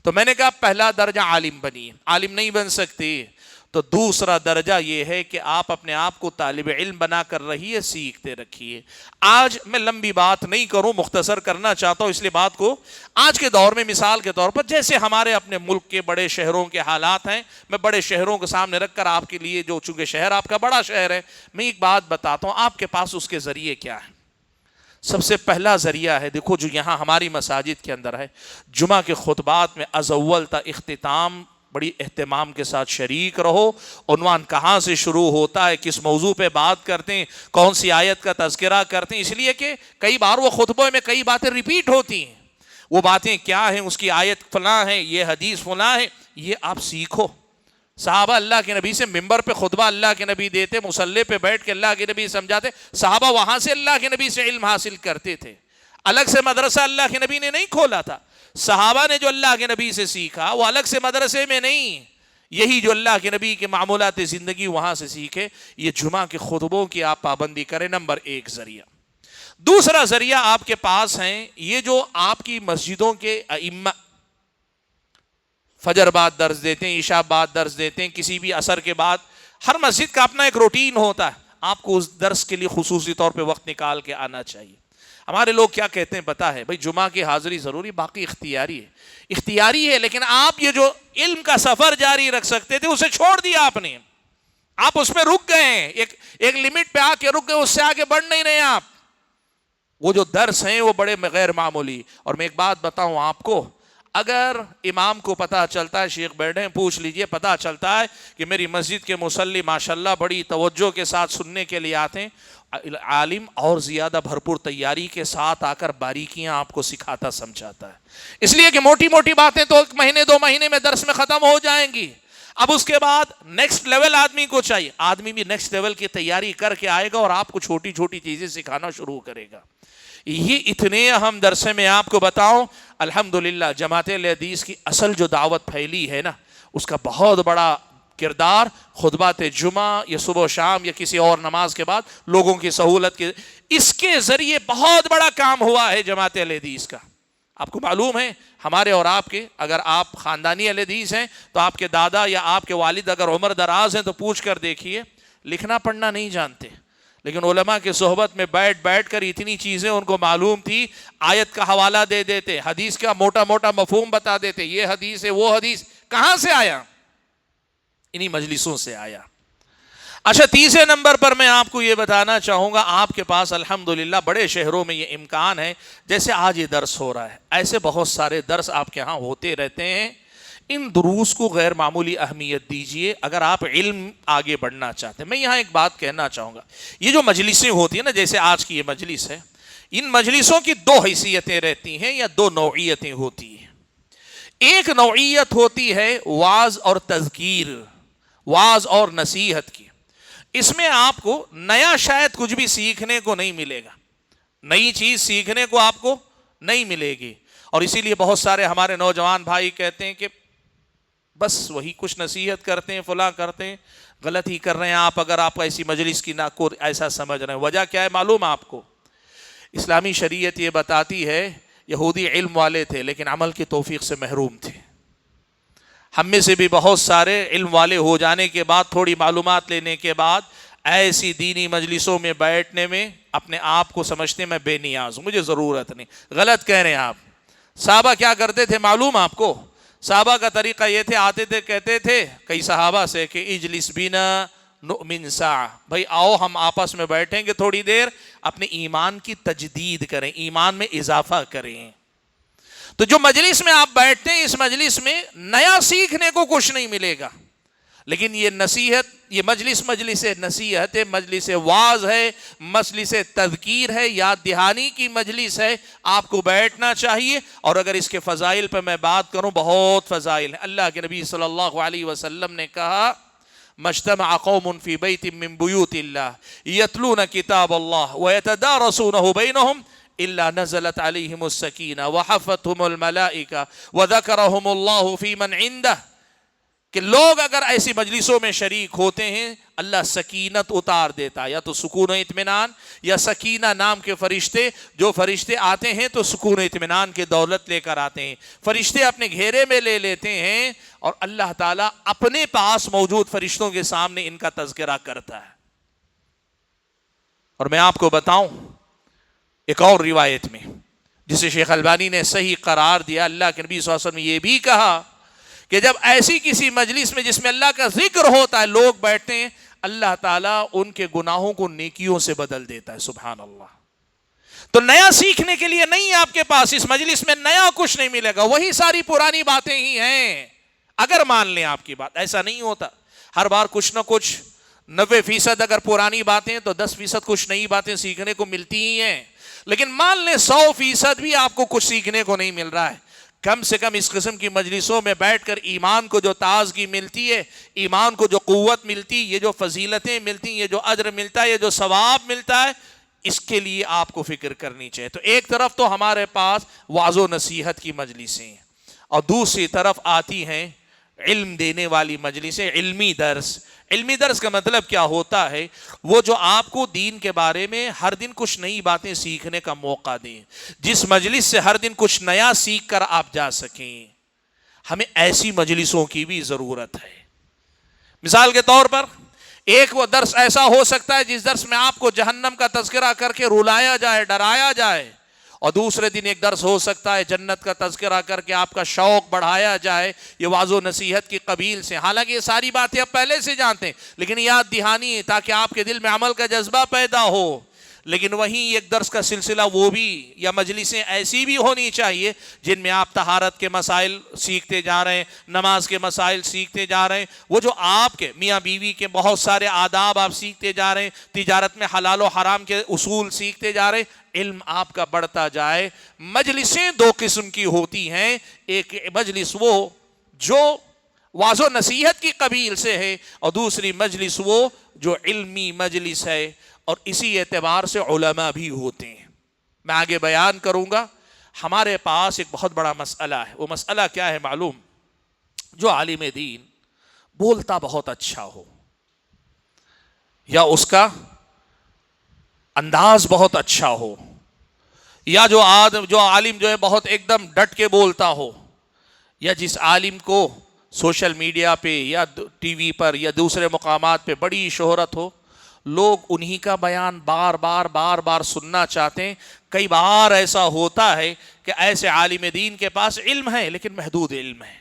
تو میں نے کہا پہلا درجہ عالم بنیے، عالم نہیں بن سکتے تو دوسرا درجہ یہ ہے کہ آپ اپنے آپ کو طالب علم بنا کر رہیے، سیکھتے رکھیے۔ آج میں لمبی بات نہیں کروں، مختصر کرنا چاہتا ہوں، اس لیے بات کو آج کے دور میں مثال کے طور پر جیسے ہمارے اپنے ملک کے بڑے شہروں کے حالات ہیں، میں بڑے شہروں کے سامنے رکھ کر آپ کے لیے، جو چونکہ شہر آپ کا بڑا شہر ہے، میں ایک بات بتاتا ہوں، آپ کے پاس اس کے ذریعے کیا ہے۔ سب سے پہلا ذریعہ ہے، دیکھو جو یہاں ہماری مساجد کے اندر ہے، جمعہ کے خطبات میں از اول تا اختتام بڑی اہتمام کے ساتھ شریک رہو۔ عنوان کہاں سے شروع ہوتا ہے، کس موضوع پہ بات کرتے ہیں، کون سی آیت کا تذکرہ کرتے ہیں، اس لیے کہ کئی بار وہ خطبوں میں کئی باتیں ریپیٹ ہوتی ہیں۔ وہ باتیں کیا ہیں، اس کی آیت فلاں ہے، یہ حدیث فلاں ہے، یہ آپ سیکھو۔ صحابہ اللہ کے نبی سے ممبر پہ خطبہ اللہ کے نبی دیتے، مصلی پہ بیٹھ کے اللہ کے نبی سمجھاتے، صحابہ وہاں سے اللہ کے نبی سے علم حاصل کرتے تھے۔ الگ سے مدرسہ اللہ کے نبی نے نہیں کھولا تھا، صحابہ نے جو اللہ کے نبی سے سیکھا وہ الگ سے مدرسے میں نہیں، یہی جو اللہ کے نبی کے معمولات زندگی وہاں سے سیکھے۔ یہ جمعہ کے خطبوں کی آپ پابندی کریں، نمبر 1 ذریعہ۔ دوسرا ذریعہ آپ کے پاس ہیں، یہ جو آپ کی مسجدوں کے ائمہ فجر بعد درس دیتے ہیں، عشاء بعد درس دیتے ہیں، کسی بھی عصر کے بعد، ہر مسجد کا اپنا ایک روٹین ہوتا ہے، آپ کو اس درس کے لیے خصوصی طور پہ وقت نکال کے آنا چاہیے۔ ہمارے لوگ کیا کہتے ہیں پتہ ہے، بھائی جمعہ کی حاضری ضروری، باقی اختیاری ہے، اختیاری ہے، لیکن آپ یہ جو علم کا سفر جاری رکھ سکتے تھے اسے چھوڑ دیا آپ نے، آپ اس میں رک گئے ہیں، ایک لمٹ پہ آ کے رک گئے، اس سے آگے بڑھ نہیں رہے آپ۔ وہ جو درس ہیں وہ بڑے غیر معمولی، اور میں ایک بات بتاؤں آپ کو، اگر امام کو پتہ چلتا ہے، شیخ بیٹھے ہیں، پوچھ لیجئے، پتہ چلتا ہے کہ میری مسجد کے مصلی ماشاءاللہ بڑی توجہ کے ساتھ سننے کے لیے آتے ہیں، عالم اور زیادہ بھرپور تیاری کے ساتھ آ کر باریکیاں آپ کو سکھاتا سمجھاتا ہے، اس لیے کہ موٹی موٹی باتیں تو 1 مہینے 2 مہینے میں درس میں ختم ہو جائیں گی. اب اس کے بعد نیکسٹ لیول آدمی کو چاہیے، آدمی بھی نیکسٹ لیول کی تیاری کر کے آئے گا اور آپ کو چھوٹی چھوٹی چیزیں سکھانا شروع کرے گا. یہ اتنے اہم درس میں آپ کو بتاؤں، الحمدللہ جماعت اہل حدیث کی اصل جو دعوت پھیلی ہے نا، اس کا بہت بڑا کردار خطبات جمعہ یا صبح و شام یا کسی اور نماز کے بعد لوگوں کی سہولت کے، اس کے ذریعے بہت بڑا کام ہوا ہے جماعت اہل حدیث کا. آپ کو معلوم ہے ہمارے اور آپ کے، اگر آپ خاندانی اہل حدیث ہیں تو آپ کے دادا یا آپ کے والد اگر عمر دراز ہیں تو پوچھ کر دیکھیے، لکھنا پڑھنا نہیں جانتے، لیکن علماء کے صحبت میں بیٹھ کر اتنی چیزیں ان کو معلوم تھی، آیت کا حوالہ دے دیتے، حدیث کا موٹا موٹا مفہوم بتا دیتے، یہ حدیث ہے وہ حدیث. کہاں سے آیا؟ انہی مجلسوں سے آیا. اچھا، تیسرے نمبر پر میں آپ کو یہ بتانا چاہوں گا، آپ کے پاس الحمدللہ بڑے شہروں میں یہ امکان ہے، جیسے آج یہ درس ہو رہا ہے، ایسے بہت سارے درس آپ کے ہاں ہوتے رہتے ہیں. ان دروس کو غیر معمولی اہمیت دیجئے اگر آپ علم آگے بڑھنا چاہتے ہیں. میں یہاں ایک بات کہنا چاہوں گا، یہ جو مجلسیں ہوتی ہیں نا، جیسے آج کی یہ مجلس ہے، ان مجلسوں کی 2 حیثیتیں رہتی ہیں یا 2 نوعیتیں ہوتی ہیں. ایک نوعیت ہوتی ہے واعظ اور تذکیر، واعظ اور نصیحت کی. اس میں آپ کو نیا شاید کچھ بھی سیکھنے کو نہیں ملے گا، نئی چیز سیکھنے کو آپ کو نہیں ملے گی. اور اسی لیے بہت سارے ہمارے نوجوان بھائی کہتے ہیں کہ بس وہی کچھ نصیحت کرتے ہیں، فلاں کرتے ہیں. غلط ہی کر رہے ہیں آپ اگر آپ ایسی مجلس کی نہ کو ایسا سمجھ رہے ہیں. وجہ کیا ہے معلوم آپ کو؟ اسلامی شریعت یہ بتاتی ہے، یہودی علم والے تھے لیکن عمل کی توفیق سے محروم تھے. ہم میں سے بھی بہت سارے علم والے ہو جانے کے بعد، تھوڑی معلومات لینے کے بعد، ایسی دینی مجلسوں میں بیٹھنے میں اپنے آپ کو سمجھتے ہیں میں بے نیاز ہوں، مجھے ضرورت نہیں. غلط کہہ رہے ہیں آپ. صحابہ کیا کرتے تھے معلوم آپ کو؟ صحابہ کا طریقہ یہ تھے، آتے تھے کہتے تھے کئی صحابہ سے کہ اجلس بنا نؤمن ساعہ، بھائی آؤ ہم آپس میں بیٹھیں گے تھوڑی دیر، اپنے ایمان کی تجدید کریں، ایمان میں اضافہ کریں. تو جو مجلس میں آپ بیٹھتے ہیں، اس مجلس میں نیا سیکھنے کو کچھ نہیں ملے گا، لیکن یہ نصیحت، یہ مجلس نصیحت ہے، مجلس واعظ ہے، مجلس تذکیر ہے، یاد دہانی کی مجلس ہے. آپ کو بیٹھنا چاہیے. اور اگر اس کے فضائل پہ میں بات کروں، بہت فضائل ہیں. اللہ کے نبی صلی اللہ علیہ وسلم نے کہا، مجتمع قوم فی بیت من بیوت اللہ یتلون کتاب اللہ ویتدارسونہ بینہم الا نزلت علیہم السکینہ وحفتہم الملائکہ وذکرہم اللہ فی من عندہ. کہ لوگ اگر ایسی مجلسوں میں شریک ہوتے ہیں، اللہ سکینت اتار دیتا، یا تو سکون و اطمینان، یا سکینہ نام کے فرشتے، جو فرشتے آتے ہیں تو سکون و اطمینان کی دولت لے کر آتے ہیں. فرشتے اپنے گھیرے میں لے لیتے ہیں اور اللہ تعالیٰ اپنے پاس موجود فرشتوں کے سامنے ان کا تذکرہ کرتا ہے. اور میں آپ کو بتاؤں ایک اور روایت میں جسے شیخ البانی نے صحیح قرار دیا، اللہ کے نبی صلی اللہ علیہ وسلم نے یہ بھی کہا کہ جب ایسی کسی مجلس میں جس میں اللہ کا ذکر ہوتا ہے لوگ بیٹھتے ہیں، اللہ تعالیٰ ان کے گناہوں کو نیکیوں سے بدل دیتا ہے. سبحان اللہ. تو نیا سیکھنے کے لیے نہیں، آپ کے پاس اس مجلس میں نیا کچھ نہیں ملے گا، وہی ساری پرانی باتیں ہی ہیں. اگر مان لیں آپ کی بات، ایسا نہیں ہوتا ہر بار کچھ نہ کچھ. 90% اگر پرانی باتیں تو 10% کچھ نئی باتیں سیکھنے کو ملتی ہی ہیں. لیکن مان لیں 100% بھی آپ کو کچھ سیکھنے کو نہیں مل رہا ہے. کم سے کم اس قسم کی مجلسوں میں بیٹھ کر ایمان کو جو تازگی ملتی ہے، ایمان کو جو قوت ملتی، یہ جو فضیلتیں ملتی، یہ جو اجر ملتا ہے، یہ جو ثواب ملتا ہے، اس کے لیے آپ کو فکر کرنی چاہیے. تو ایک طرف تو ہمارے پاس واعظ و نصیحت کی مجلسیں ہیں، اور دوسری طرف آتی ہیں علم دینے والی مجلسیں، علمی درس. علمی درس کا مطلب کیا ہوتا ہے؟ وہ جو آپ کو دین کے بارے میں ہر دن کچھ نئی باتیں سیکھنے کا موقع دیں، جس مجلس سے ہر دن کچھ نیا سیکھ کر آپ جا سکیں. ہمیں ایسی مجلسوں کی بھی ضرورت ہے. مثال کے طور پر ایک وہ درس ایسا ہو سکتا ہے جس درس میں آپ کو جہنم کا تذکرہ کر کے رلایا جائے، ڈرایا جائے، اور دوسرے دن ایک درس ہو سکتا ہے جنت کا تذکرہ کر کے آپ کا شوق بڑھایا جائے. یہ واعظ و نصیحت کی قبیل سے. حالانکہ یہ ساری باتیں آپ پہلے سے جانتے ہیں، لیکن یاد دہانی تاکہ آپ کے دل میں عمل کا جذبہ پیدا ہو. لیکن وہیں ایک درس کا سلسلہ وہ بھی یا مجلسیں ایسی بھی ہونی چاہیے جن میں آپ طہارت کے مسائل سیکھتے جا رہے ہیں، نماز کے مسائل سیکھتے جا رہے ہیں، وہ جو آپ کے میاں بیوی کے بہت سارے آداب آپ سیکھتے جا رہے ہیں، تجارت میں حلال و حرام کے اصول سیکھتے جا رہے ہیں، علم آپ کا بڑھتا جائے۔ مجلسیں دو قسم کی ہوتی ہیں، ایک مجلس وہ جو واعظ و نصیحت کی قبیل سے ہے، اور دوسری مجلس وہ جو علمی مجلس ہے، اور اسی اعتبار سے علماء بھی ہوتے ہیں۔ میں آگے بیان کروں گا۔ ہمارے پاس ایک بہت بڑا مسئلہ ہے، وہ مسئلہ کیا ہے معلوم؟ جو عالم دین بولتا بہت اچھا ہو، یا اس کا انداز بہت اچھا ہو، یا جو عالم جو ہے بہت ایک دم ڈٹ کے بولتا ہو، یا جس عالم کو سوشل میڈیا پہ یا ٹی وی پر یا دوسرے مقامات پہ بڑی شہرت ہو، لوگ انہی کا بیان بار بار سننا چاہتے ہیں۔ کئی بار ایسا ہوتا ہے کہ ایسے عالم دین کے پاس علم ہے لیکن محدود علم ہے،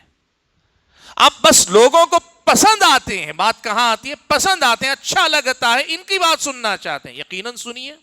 اب بس لوگوں کو پسند آتے ہیں، بات کہاں آتی ہے؟ پسند آتے ہیں، اچھا لگتا ہے، ان کی بات سننا چاہتے ہیں۔ یقیناً سنیے،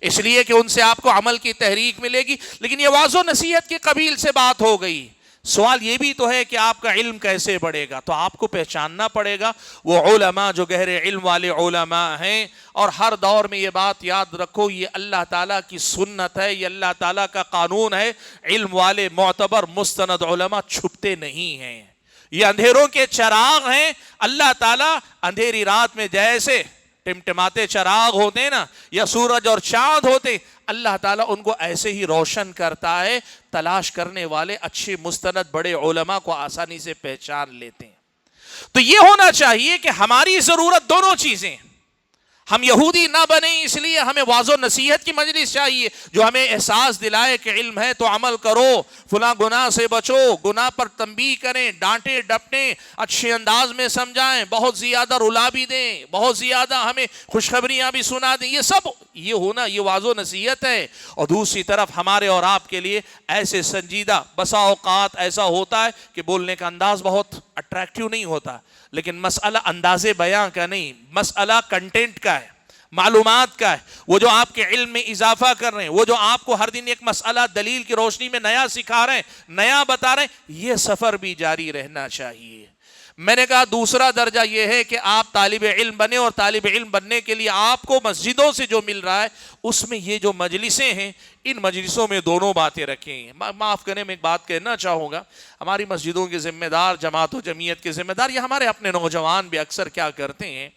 اس لیے کہ ان سے آپ کو عمل کی تحریک ملے گی، لیکن یہ واعظ و نصیحت کی قبیل سے بات ہو گئی۔ سوال یہ بھی تو ہے کہ آپ کا علم کیسے بڑھے گا؟ تو آپ کو پہچاننا پڑے گا وہ علماء جو گہرے علم والے علماء ہیں، اور ہر دور میں یہ بات یاد رکھو، یہ اللہ تعالیٰ کی سنت ہے، یہ اللہ تعالیٰ کا قانون ہے۔ علم والے معتبر مستند علماء چھپتے نہیں ہیں، یہ اندھیروں کے چراغ ہیں۔ اللہ تعالیٰ اندھیری رات میں جیسے ٹمٹماتے چراغ ہوتے ہیں نا، یا سورج اور چاند ہوتے، اللہ تعالیٰ ان کو ایسے ہی روشن کرتا ہے۔ تلاش کرنے والے اچھے مستند بڑے علماء کو آسانی سے پہچان لیتے ہیں۔ تو یہ ہونا چاہیے کہ ہماری ضرورت دونوں چیزیں، ہم یہودی نہ بنیں، اس لیے ہمیں واعظ و نصیحت کی مجلس چاہیے جو ہمیں احساس دلائے کہ علم ہے تو عمل کرو، فلاں گناہ سے بچو، گناہ پر تنبیہ کریں، ڈانٹیں ڈپٹیں، اچھے انداز میں سمجھائیں، بہت زیادہ رلا بھی دیں، بہت زیادہ ہمیں خوشخبریاں بھی سنا دیں، یہ سب یہ ہونا، یہ واعظ و نصیحت ہے۔ اور دوسری طرف ہمارے اور آپ کے لیے ایسے سنجیدہ بسا اوقات ایسا ہوتا ہے کہ بولنے کا انداز بہت اٹریکٹیو نہیں ہوتا، لیکن مسئلہ انداز بیان کا نہیں، مسئلہ کنٹینٹ کا ہے، معلومات کا ہے، وہ جو آپ کے علم میں اضافہ کر رہے ہیں، وہ جو آپ کو ہر دن ایک مسئلہ دلیل کی روشنی میں نیا سکھا رہے ہیں، نیا بتا رہے ہیں، یہ سفر بھی جاری رہنا چاہیے۔ میں نے کہا دوسرا درجہ یہ ہے کہ آپ طالب علم بنے، اور طالب علم بننے کے لیے آپ کو مسجدوں سے جو مل رہا ہے اس میں یہ جو مجلسیں ہیں، ان مجلسوں میں دونوں باتیں رکھیں۔ معاف کریں، میں ایک بات کہنا چاہوں گا، ہماری مسجدوں کے ذمہ دار، جماعت و جمعیت کے ذمہ دار، یا ہمارے اپنے نوجوان بھی اکثر کیا کرتے ہیں،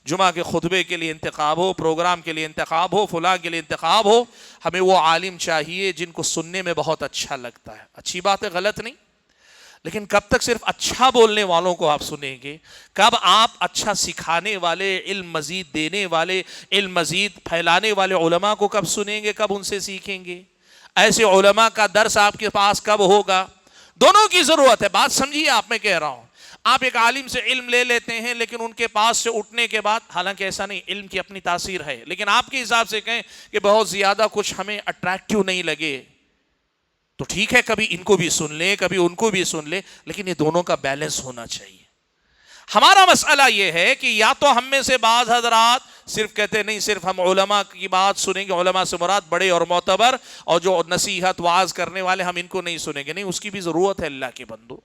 جمعہ کے خطبے کے لیے انتخاب ہو، پروگرام کے لیے انتخاب ہو، فلاں کے لیے انتخاب ہو، ہمیں وہ عالم چاہیے جن کو سننے میں بہت اچھا لگتا ہے۔ اچھی بات ہے، غلط نہیں، لیکن کب تک صرف اچھا بولنے والوں کو آپ سنیں گے؟ کب آپ اچھا سکھانے والے، علم مزید دینے والے، علم مزید پھیلانے والے علماء کو کب سنیں گے، کب ان سے سیکھیں گے؟ ایسے علماء کا درس آپ کے پاس کب ہوگا؟ دونوں کی ضرورت ہے، بات سمجھیے آپ میں کہہ رہا ہوں۔ آپ ایک عالم سے علم لے لیتے ہیں، لیکن ان کے پاس سے اٹھنے کے بعد، حالانکہ ایسا نہیں، علم کی اپنی تاثیر ہے، لیکن آپ کے حساب سے کہیں کہ بہت زیادہ کچھ ہمیں اٹریکٹیو نہیں لگے، تو ٹھیک ہے، کبھی ان کو بھی سن لیں، کبھی ان کو بھی سن لیں، لیکن یہ دونوں کا بیلنس ہونا چاہیے۔ ہمارا مسئلہ یہ ہے کہ یا تو ہم میں سے بعض حضرات صرف کہتے نہیں صرف ہم علماء کی بات سنیں گے، علماء سے مراد بڑے اور معتبر، اور جو نصیحت واعظ کرنے والے ہم ان کو نہیں سنیں گے، نہیں، اس کی بھی ضرورت ہے اللہ کے بندو۔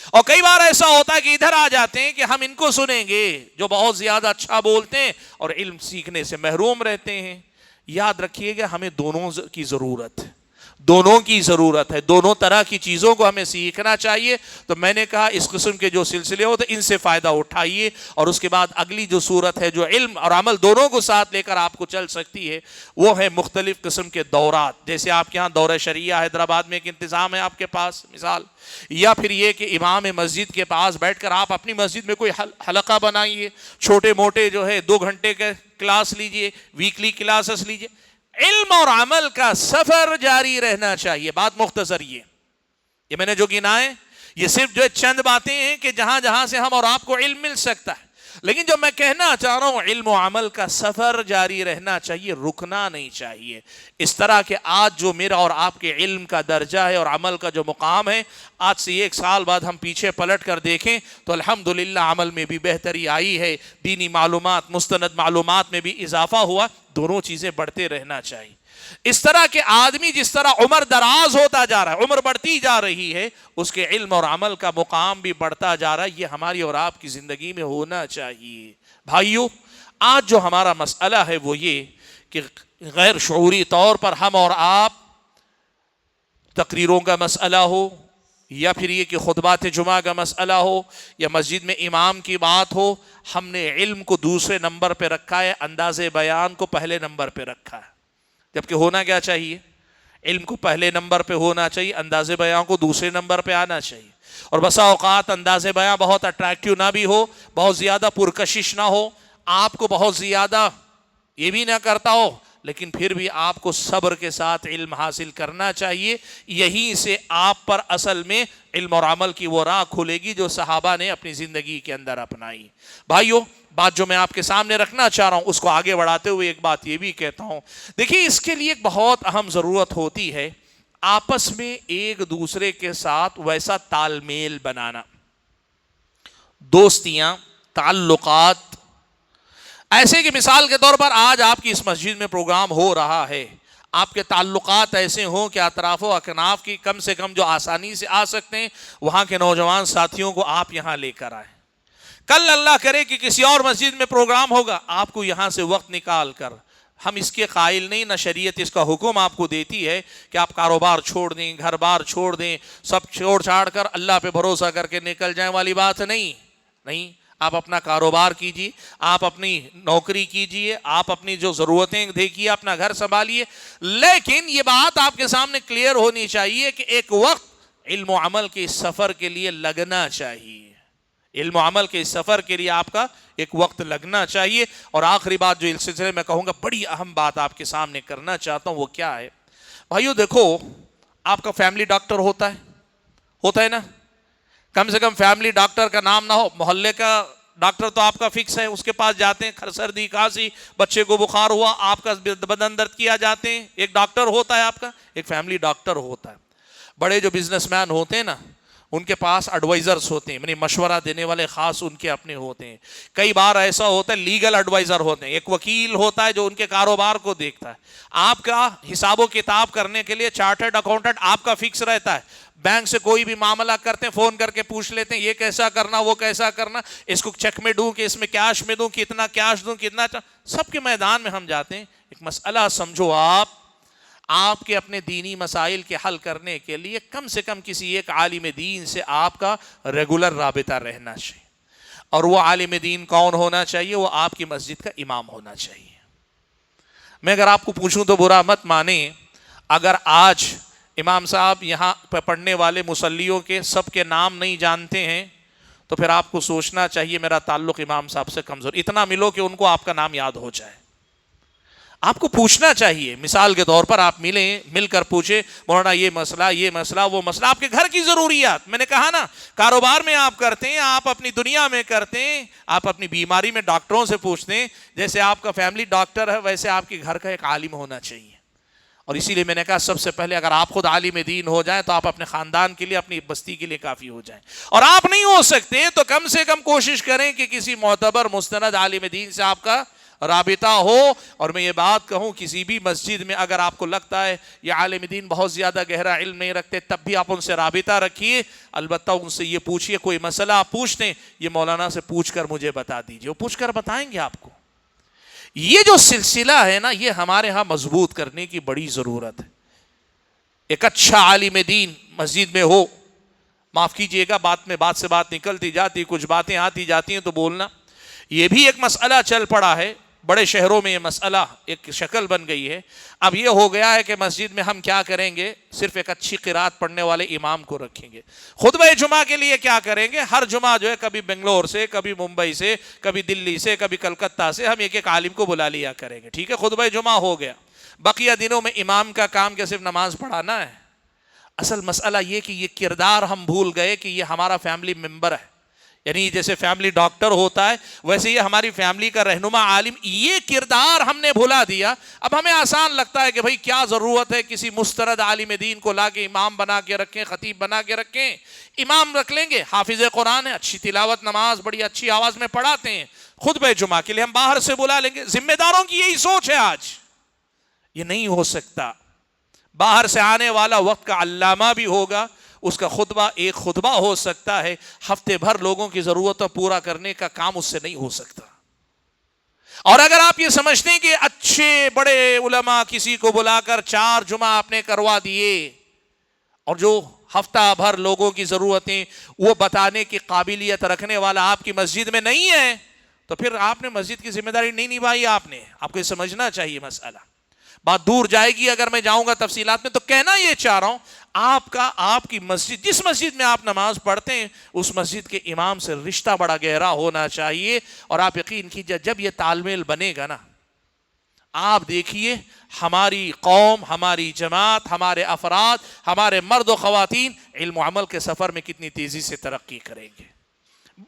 اور کئی بار ایسا ہوتا ہے کہ ادھر آ جاتے ہیں کہ ہم ان کو سنیں گے جو بہت زیادہ اچھا بولتے ہیں اور علم سیکھنے سے محروم رہتے ہیں۔ یاد رکھیے گا، ہمیں دونوں کی ضرورت ہے، دونوں کی ضرورت ہے، دونوں طرح کی چیزوں کو ہمیں سیکھنا چاہیے۔ تو میں نے کہا اس قسم کے جو سلسلے ہوتے ہیں ان سے فائدہ اٹھائیے، اور اس کے بعد اگلی جو صورت ہے جو علم اور عمل دونوں کو ساتھ لے کر آپ کو چل سکتی ہے، وہ ہے مختلف قسم کے دورات۔ جیسے آپ کے ہاں دورہ شریعہ حیدرآباد میں ایک انتظام ہے آپ کے پاس مثال، یا پھر یہ کہ امام مسجد کے پاس بیٹھ کر آپ اپنی مسجد میں کوئی حلقہ بنائیے، چھوٹے موٹے جو ہے 2 گھنٹے کے کلاس لیجئے، ویکلی کلاسز لیجئے۔ علم اور عمل کا سفر جاری رہنا چاہیے۔ بات مختصر یہ میں نے جو گنا ہے، یہ صرف جو چند باتیں ہیں کہ جہاں جہاں سے ہم اور آپ کو علم مل سکتا ہے، لیکن جو میں کہنا چاہ رہا ہوں، علم و عمل کا سفر جاری رہنا چاہیے، رکنا نہیں چاہیے۔ اس طرح کہ آج جو میرا اور آپ کے علم کا درجہ ہے اور عمل کا جو مقام ہے، آج سے 1 سال بعد ہم پیچھے پلٹ کر دیکھیں تو الحمدللہ عمل میں بھی بہتری آئی ہے، دینی معلومات، مستند معلومات میں بھی اضافہ ہوا، دونوں چیزیں بڑھتے رہنا چاہیے۔ اس طرح کہ آدمی جس طرح عمر دراز ہوتا جا رہا ہے، عمر بڑھتی جا رہی ہے، اس کے علم اور عمل کا مقام بھی بڑھتا جا رہا ہے۔ یہ ہماری اور آپ کی زندگی میں ہونا چاہیے۔ بھائیو، آج جو ہمارا مسئلہ ہے وہ یہ کہ غیر شعوری طور پر ہم اور آپ تقریروں کا مسئلہ ہو، یا پھر یہ کہ خطبات جمعہ کا مسئلہ ہو، یا مسجد میں امام کی بات ہو، ہم نے علم کو دوسرے نمبر پہ رکھا ہے، انداز بیان کو پہلے نمبر پہ رکھا ہے۔ جبکہ ہونا کیا چاہیے؟ علم کو پہلے نمبر پہ ہونا چاہیے، انداز بیان کو دوسرے نمبر پہ آنا چاہیے۔ اور بسا اوقات انداز بیان بہت اٹریکٹیو نہ بھی ہو، بہت زیادہ پرکشش نہ ہو، آپ کو بہت زیادہ یہ بھی نہ کرتا ہو، لیکن پھر بھی آپ کو صبر کے ساتھ علم حاصل کرنا چاہیے۔ یہیں سے آپ پر اصل میں علم اور عمل کی وہ راہ کھلے گی جو صحابہ نے اپنی زندگی کے اندر اپنائی۔ بھائیو، بات جو میں آپ کے سامنے رکھنا چاہ رہا ہوں اس کو آگے بڑھاتے ہوئے ایک بات یہ بھی کہتا ہوں، دیکھیے اس کے لیے ایک بہت اہم ضرورت ہوتی ہے آپس میں ایک دوسرے کے ساتھ ویسا تال میل بنانا، دوستیاں، تعلقات۔ ایسے کہ مثال کے طور پر آج آپ کی اس مسجد میں پروگرام ہو رہا ہے، آپ کے تعلقات ایسے ہوں کہ اطراف و اکناف کی کم سے کم جو آسانی سے آ سکتے ہیں وہاں کے نوجوان ساتھیوں کو آپ یہاں لے کر آئیں۔ کل اللہ کرے کہ کسی اور مسجد میں پروگرام ہوگا، آپ کو یہاں سے وقت نکال کر، ہم اس کے قائل نہیں، نہ شریعت اس کا حکم آپ کو دیتی ہے کہ آپ کاروبار چھوڑ دیں، گھر بار چھوڑ دیں، سب چھوڑ چھاڑ کر اللہ پہ بھروسہ کر کے نکل جائیں والی بات نہیں۔ آپ اپنا کاروبار کیجئے، آپ اپنی نوکری کیجئے، آپ اپنی جو ضرورتیں دیکھیے، اپنا گھر سنبھالیے، لیکن یہ بات آپ کے سامنے کلیئر ہونی چاہیے کہ ایک وقت علم و عمل کے اس سفر کے لیے لگنا چاہیے۔ علم و عمل کے اس سفر کے لیے آپ کا ایک وقت لگنا چاہیے۔ اور آخری بات جو اس سلسلے میں کہوں گا، بڑی اہم بات آپ کے سامنے کرنا چاہتا ہوں، وہ کیا ہے؟ بھائیو دیکھو، آپ کا فیملی ڈاکٹر ہوتا ہے نا؟ کم سے کم فیملی ڈاکٹر کا نام نہ ہو، محلے کا ڈاکٹر تو آپ کا فکس ہے، اس کے پاس جاتے ہیں، سردی کھانسی، بچے کو بخار ہوا، آپ کا بدن درد کیا جاتے ہیں، ایک ڈاکٹر ہوتا ہے آپ کا، ایک فیملی ڈاکٹر ہوتا ہے۔ بڑے جو بزنس مین ہوتے ہیں نا، ان کے پاس ایڈوائزرز ہوتے ہیں، یعنی مشورہ دینے والے خاص ان کے اپنے ہوتے ہیں۔ کئی بار ایسا ہوتا ہے لیگل ایڈوائزر ہوتے ہیں، ایک وکیل ہوتا ہے جو ان کے کاروبار کو دیکھتا ہے۔ آپ کا حساب و کتاب کرنے کے لیے چارٹرڈ اکاؤنٹنٹ آپ کا فکس رہتا ہے۔ بینک سے کوئی بھی معاملہ کرتے ہیں، فون کر کے پوچھ لیتے ہیں یہ کیسا کرنا، وہ کیسا کرنا، اس کو چیک میں دوں کہ اس میں کیش میں دوں، کتنا کیش دوں، کتنا سب کے میدان میں ہم جاتے ہیں۔ ایک مسئلہ سمجھو، آپ کے اپنے دینی مسائل کے حل کرنے کے لیے کم سے کم کسی ایک عالم دین سے آپ کا ریگولر رابطہ رہنا چاہیے۔ اور وہ عالم دین کون ہونا چاہیے؟ وہ آپ کی مسجد کا امام ہونا چاہیے۔ میں اگر آپ کو پوچھوں تو برا مت مانیں، اگر آج امام صاحب یہاں پہ پڑھنے والے مصلیوں کے سب کے نام نہیں جانتے ہیں تو پھر آپ کو سوچنا چاہیے میرا تعلق امام صاحب سے کمزور، اتنا ملو کہ ان کو آپ کا نام یاد ہو جائے۔ آپ کو پوچھنا چاہیے، مثال کے طور پر آپ مل کر پوچھیں، مولانا یہ مسئلہ وہ مسئلہ، آپ کے گھر کی ضروریات، میں نے کہا نا، کاروبار میں آپ کرتے ہیں، آپ اپنی دنیا میں کرتے ہیں، آپ اپنی بیماری میں ڈاکٹروں سے پوچھتے ہیں، جیسے آپ کا فیملی ڈاکٹر ہے ویسے آپ کے گھر کا ایک عالم ہونا چاہیے۔ اور اسی لیے میں نے کہا سب سے پہلے اگر آپ خود عالم دین ہو جائیں تو آپ اپنے خاندان کے لیے، اپنی بستی کے لیے کافی ہو جائیں، اور آپ نہیں ہو سکتے تو کم سے کم کوشش کریں کہ کسی معتبر مستند عالم دین سے آپ کا رابطہ ہو۔ اور میں یہ بات کہوں، کسی بھی مسجد میں اگر آپ کو لگتا ہے یہ عالم دین بہت زیادہ گہرا علم نہیں رکھتے، تب بھی آپ ان سے رابطہ رکھیے، البتہ ان سے یہ پوچھیے، کوئی مسئلہ آپ پوچھتے ہیں یہ مولانا سے پوچھ کر مجھے بتا دیجیے، وہ پوچھ کر بتائیں گے آپ کو۔ یہ جو سلسلہ ہے نا، یہ ہمارے ہاں مضبوط کرنے کی بڑی ضرورت ہے۔ ایک اچھا عالم دین مسجد میں ہو، معاف کیجئے گا بات میں بات سے بات نکلتی جاتی، کچھ باتیں آتی جاتی ہیں تو بولنا، یہ بھی ایک مسئلہ چل پڑا ہے، بڑے شہروں میں یہ مسئلہ ایک شکل بن گئی ہے۔ اب یہ ہو گیا ہے کہ مسجد میں ہم کیا کریں گے، صرف ایک اچھی قرات پڑھنے والے امام کو رکھیں گے۔ خطبہ جمعہ کے لیے کیا کریں گے، ہر جمعہ جو ہے کبھی بنگلور سے، کبھی ممبئی سے، کبھی دلی سے، کبھی کلکتہ سے ہم ایک عالم کو بلا لیا کریں گے، ٹھیک ہے، خطبہ جمعہ ہو گیا۔ بقیہ دنوں میں امام کا کام کیا صرف نماز پڑھانا ہے؟ اصل مسئلہ یہ کہ یہ کردار ہم بھول گئے کہ یہ ہمارا فیملی ممبر ہے، یعنی جیسے فیملی ڈاکٹر ہوتا ہے ویسے یہ ہماری فیملی کا رہنما عالم. یہ کردار ہم نے بھلا دیا. اب ہمیں آسان لگتا ہے کہ بھئی کیا ضرورت ہے کسی مستند عالم دین کو لا کے امام بنا کے رکھیں, خطیب بنا کے رکھیں. امام رکھ لیں گے, حافظ قرآن ہے, اچھی تلاوت نماز بڑی اچھی آواز میں پڑھاتے ہیں, خطبہ جمعہ کے لیے ہم باہر سے بلا لیں گے. ذمہ داروں کی یہی سوچ ہے آج. یہ نہیں ہو سکتا. باہر سے آنے والا وقت کا علامہ بھی ہوگا, اس کا خطبہ ایک خطبہ ہو سکتا ہے, ہفتے بھر لوگوں کی ضرورتوں پورا کرنے کا کام اس سے نہیں ہو سکتا. اور اگر آپ یہ سمجھتے ہیں کہ اچھے بڑے علماء کسی کو بلا کر 4 جمعہ آپ نے کروا دیے اور جو ہفتہ بھر لوگوں کی ضرورتیں وہ بتانے کی قابلیت رکھنے والا آپ کی مسجد میں نہیں ہے, تو پھر آپ نے مسجد کی ذمہ داری نہیں نبھائی. آپ کو یہ سمجھنا چاہیے مسئلہ. بات دور جائے گی اگر میں جاؤں گا تفصیلات میں. تو کہنا یہ چاہ رہا ہوں آپ کی مسجد, جس مسجد میں آپ نماز پڑھتے ہیں اس مسجد کے امام سے رشتہ بڑا گہرا ہونا چاہیے. اور آپ یقین کیجئے جب یہ تال میل بنے گا نا, آپ دیکھیے ہماری قوم, ہماری جماعت, ہمارے افراد, ہمارے مرد و خواتین علم و عمل کے سفر میں کتنی تیزی سے ترقی کریں گے,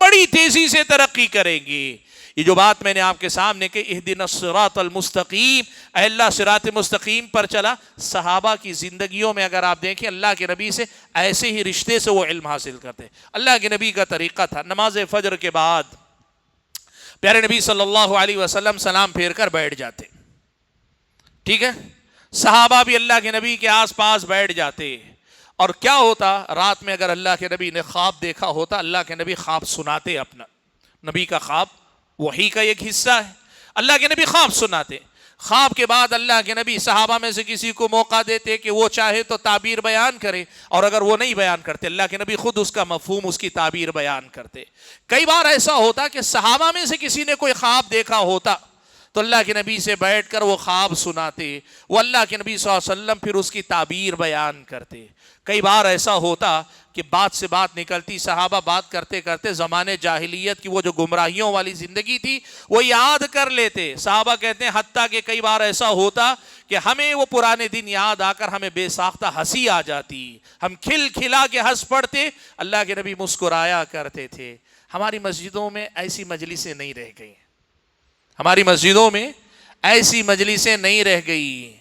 بڑی تیزی سے ترقی کریں گے. یہ جو بات میں نے آپ کے سامنے کہ اہدنا الصراط المستقیم, اے اللہ صراط مستقیم پر چلا. صحابہ کی زندگیوں میں اگر آپ دیکھیں اللہ کے نبی سے ایسے ہی رشتے سے وہ علم حاصل کرتے. اللہ کے نبی کا طریقہ تھا, نماز فجر کے بعد پیارے نبی صلی اللہ علیہ وسلم سلام پھیر کر بیٹھ جاتے. ٹھیک ہے, صحابہ بھی اللہ کے نبی کے آس پاس بیٹھ جاتے. اور کیا ہوتا, رات میں اگر اللہ کے نبی نے خواب دیکھا ہوتا, اللہ کے نبی خواب سناتے اپنا. نبی کا خواب وحی کا ایک حصہ ہے, اللہ کے نبی خواب سناتے. خواب کے بعد اللہ کے نبی صحابہ میں سے کسی کو موقع دیتے کہ وہ چاہے تو تعبیر بیان کرے, اور اگر وہ نہیں بیان کرتے اللہ کے نبی خود اس کا مفہوم, اس کی تعبیر بیان کرتے. کئی بار ایسا ہوتا کہ صحابہ میں سے کسی نے کوئی خواب دیکھا ہوتا تو اللہ کے نبی سے بیٹھ کر وہ خواب سناتے, وہ اللہ کے نبی صلی اللہ علیہ وسلم پھر اس کی تعبیر بیان کرتے. کئی بار ایسا ہوتا کہ بات سے بات نکلتی, صحابہ بات کرتے کرتے زمانے جاہلیت کی وہ جو گمراہیوں والی زندگی تھی وہ یاد کر لیتے. صحابہ کہتے ہیں حتیٰ کہ کئی بار ایسا ہوتا کہ ہمیں وہ پرانے دن یاد آ کر ہمیں بے ساختہ ہنسی آ جاتی, ہم کھل کھلا کے ہنس پڑتے, اللہ کے نبی مسکرایا کرتے تھے. ہماری مسجدوں میں ایسی مجلسیں نہیں رہ گئی, ہماری مسجدوں میں ایسی مجلسیں نہیں رہ گئی.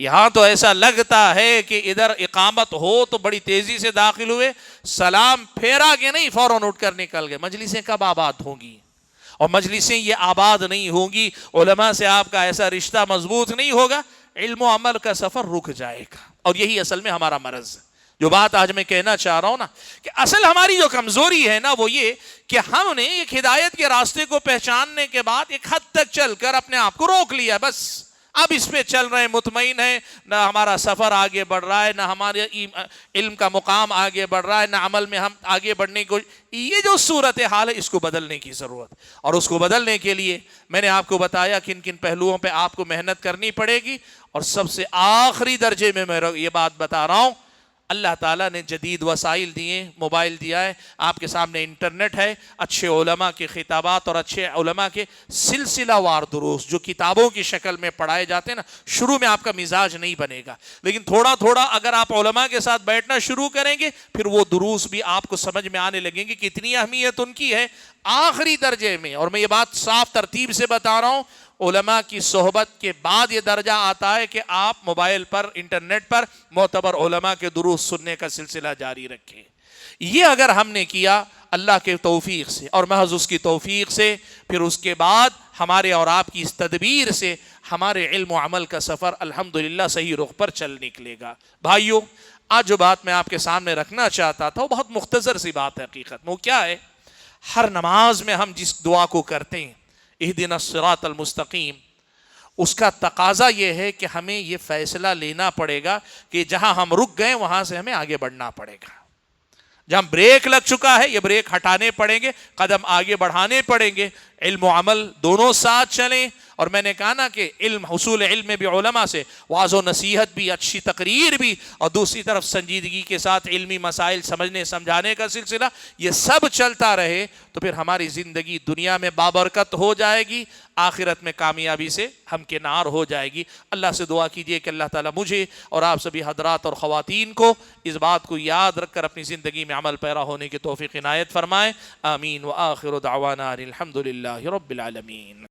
یہاں تو ایسا لگتا ہے کہ ادھر اقامت ہو تو بڑی تیزی سے داخل ہوئے, سلام پھیرا کہ نہیں فوراً اٹھ کر نکل گئے. مجلسیں کب آباد ہوں گی؟ اور مجلسیں یہ آباد نہیں ہوں گی, علماء سے آپ کا ایسا رشتہ مضبوط نہیں ہوگا, علم و عمل کا سفر رک جائے گا. اور یہی اصل میں ہمارا مرض ہے. جو بات آج میں کہنا چاہ رہا ہوں نا, کہ اصل ہماری جو کمزوری ہے نا وہ یہ کہ ہم نے ایک ہدایت کے راستے کو پہچاننے کے بعد ایک حد تک چل کر اپنے آپ کو روک لیا. بس اب اس پہ چل رہے ہیں, مطمئن ہے, نہ ہمارا سفر آگے بڑھ رہا ہے, نہ ہمارے علم کا مقام آگے بڑھ رہا ہے, نہ عمل میں ہم آگے بڑھنے کو. یہ جو صورت حال ہے اس کو بدلنے کی ضرورت. اور اس کو بدلنے کے لیے میں نے آپ کو بتایا کن کن پہلوؤں پہ آپ کو محنت کرنی پڑے گی. اور سب سے آخری درجے میں یہ بات بتا رہا ہوں, اللہ تعالیٰ نے جدید وسائل دیے, موبائل دیا ہے, آپ کے سامنے انٹرنیٹ ہے, اچھے علماء کے خطابات اور اچھے علماء کے سلسلہ وار دروس جو کتابوں کی شکل میں پڑھائے جاتے ہیں نا. شروع میں آپ کا مزاج نہیں بنے گا, لیکن تھوڑا تھوڑا اگر آپ علماء کے ساتھ بیٹھنا شروع کریں گے پھر وہ دروس بھی آپ کو سمجھ میں آنے لگیں گے, کتنی اہمیت ان کی ہے. آخری درجے میں, اور میں یہ بات صاف ترتیب سے بتا رہا ہوں, علماء کی صحبت کے بعد یہ درجہ آتا ہے کہ آپ موبائل پر, انٹرنیٹ پر معتبر علماء کے دروس سننے کا سلسلہ جاری رکھیں. یہ اگر ہم نے کیا اللہ کے توفیق سے اور محض اس کی توفیق سے, پھر اس کے بعد ہمارے اور آپ کی اس تدبیر سے ہمارے علم و عمل کا سفر الحمدللہ صحیح رخ پر چل نکلے گا. بھائیو, آج جو بات میں آپ کے سامنے رکھنا چاہتا تھا وہ بہت مختصر سی بات ہے. حقیقت میں وہ کیا ہے, ہر نماز میں ہم جس دعا کو کرتے ہیں اہدنا الصراط المستقیم, اس کا تقاضا یہ ہے کہ ہمیں یہ فیصلہ لینا پڑے گا کہ جہاں ہم رک گئے وہاں سے ہمیں آگے بڑھنا پڑے گا. جہاں بریک لگ چکا ہے یہ بریک ہٹانے پڑیں گے, قدم آگے بڑھانے پڑیں گے. علم و عمل دونوں ساتھ چلیں, اور میں نے کہا نا کہ علم، حصول علم میں بھی علماء سے واعظ و نصیحت بھی، اچھی تقریر بھی، اور دوسری طرف سنجیدگی کے ساتھ علمی مسائل سمجھنے سمجھانے کا سلسلہ، یہ سب چلتا رہے تو پھر ہماری زندگی دنیا میں بابرکت ہو جائے گی، آخرت میں کامیابی سے ہمکنار ہو جائے گی۔ اللہ سے دعا کیجئے کہ اللہ تعالیٰ مجھے اور آپ سبھی حضرات اور خواتین کو اس بات کو یاد رکھ کر اپنی زندگی میں عمل پیرا ہونے کی توفیق عنایت فرمائے۔ آمین۔ وآخر دعوانا الحمدللہ رب العالمین۔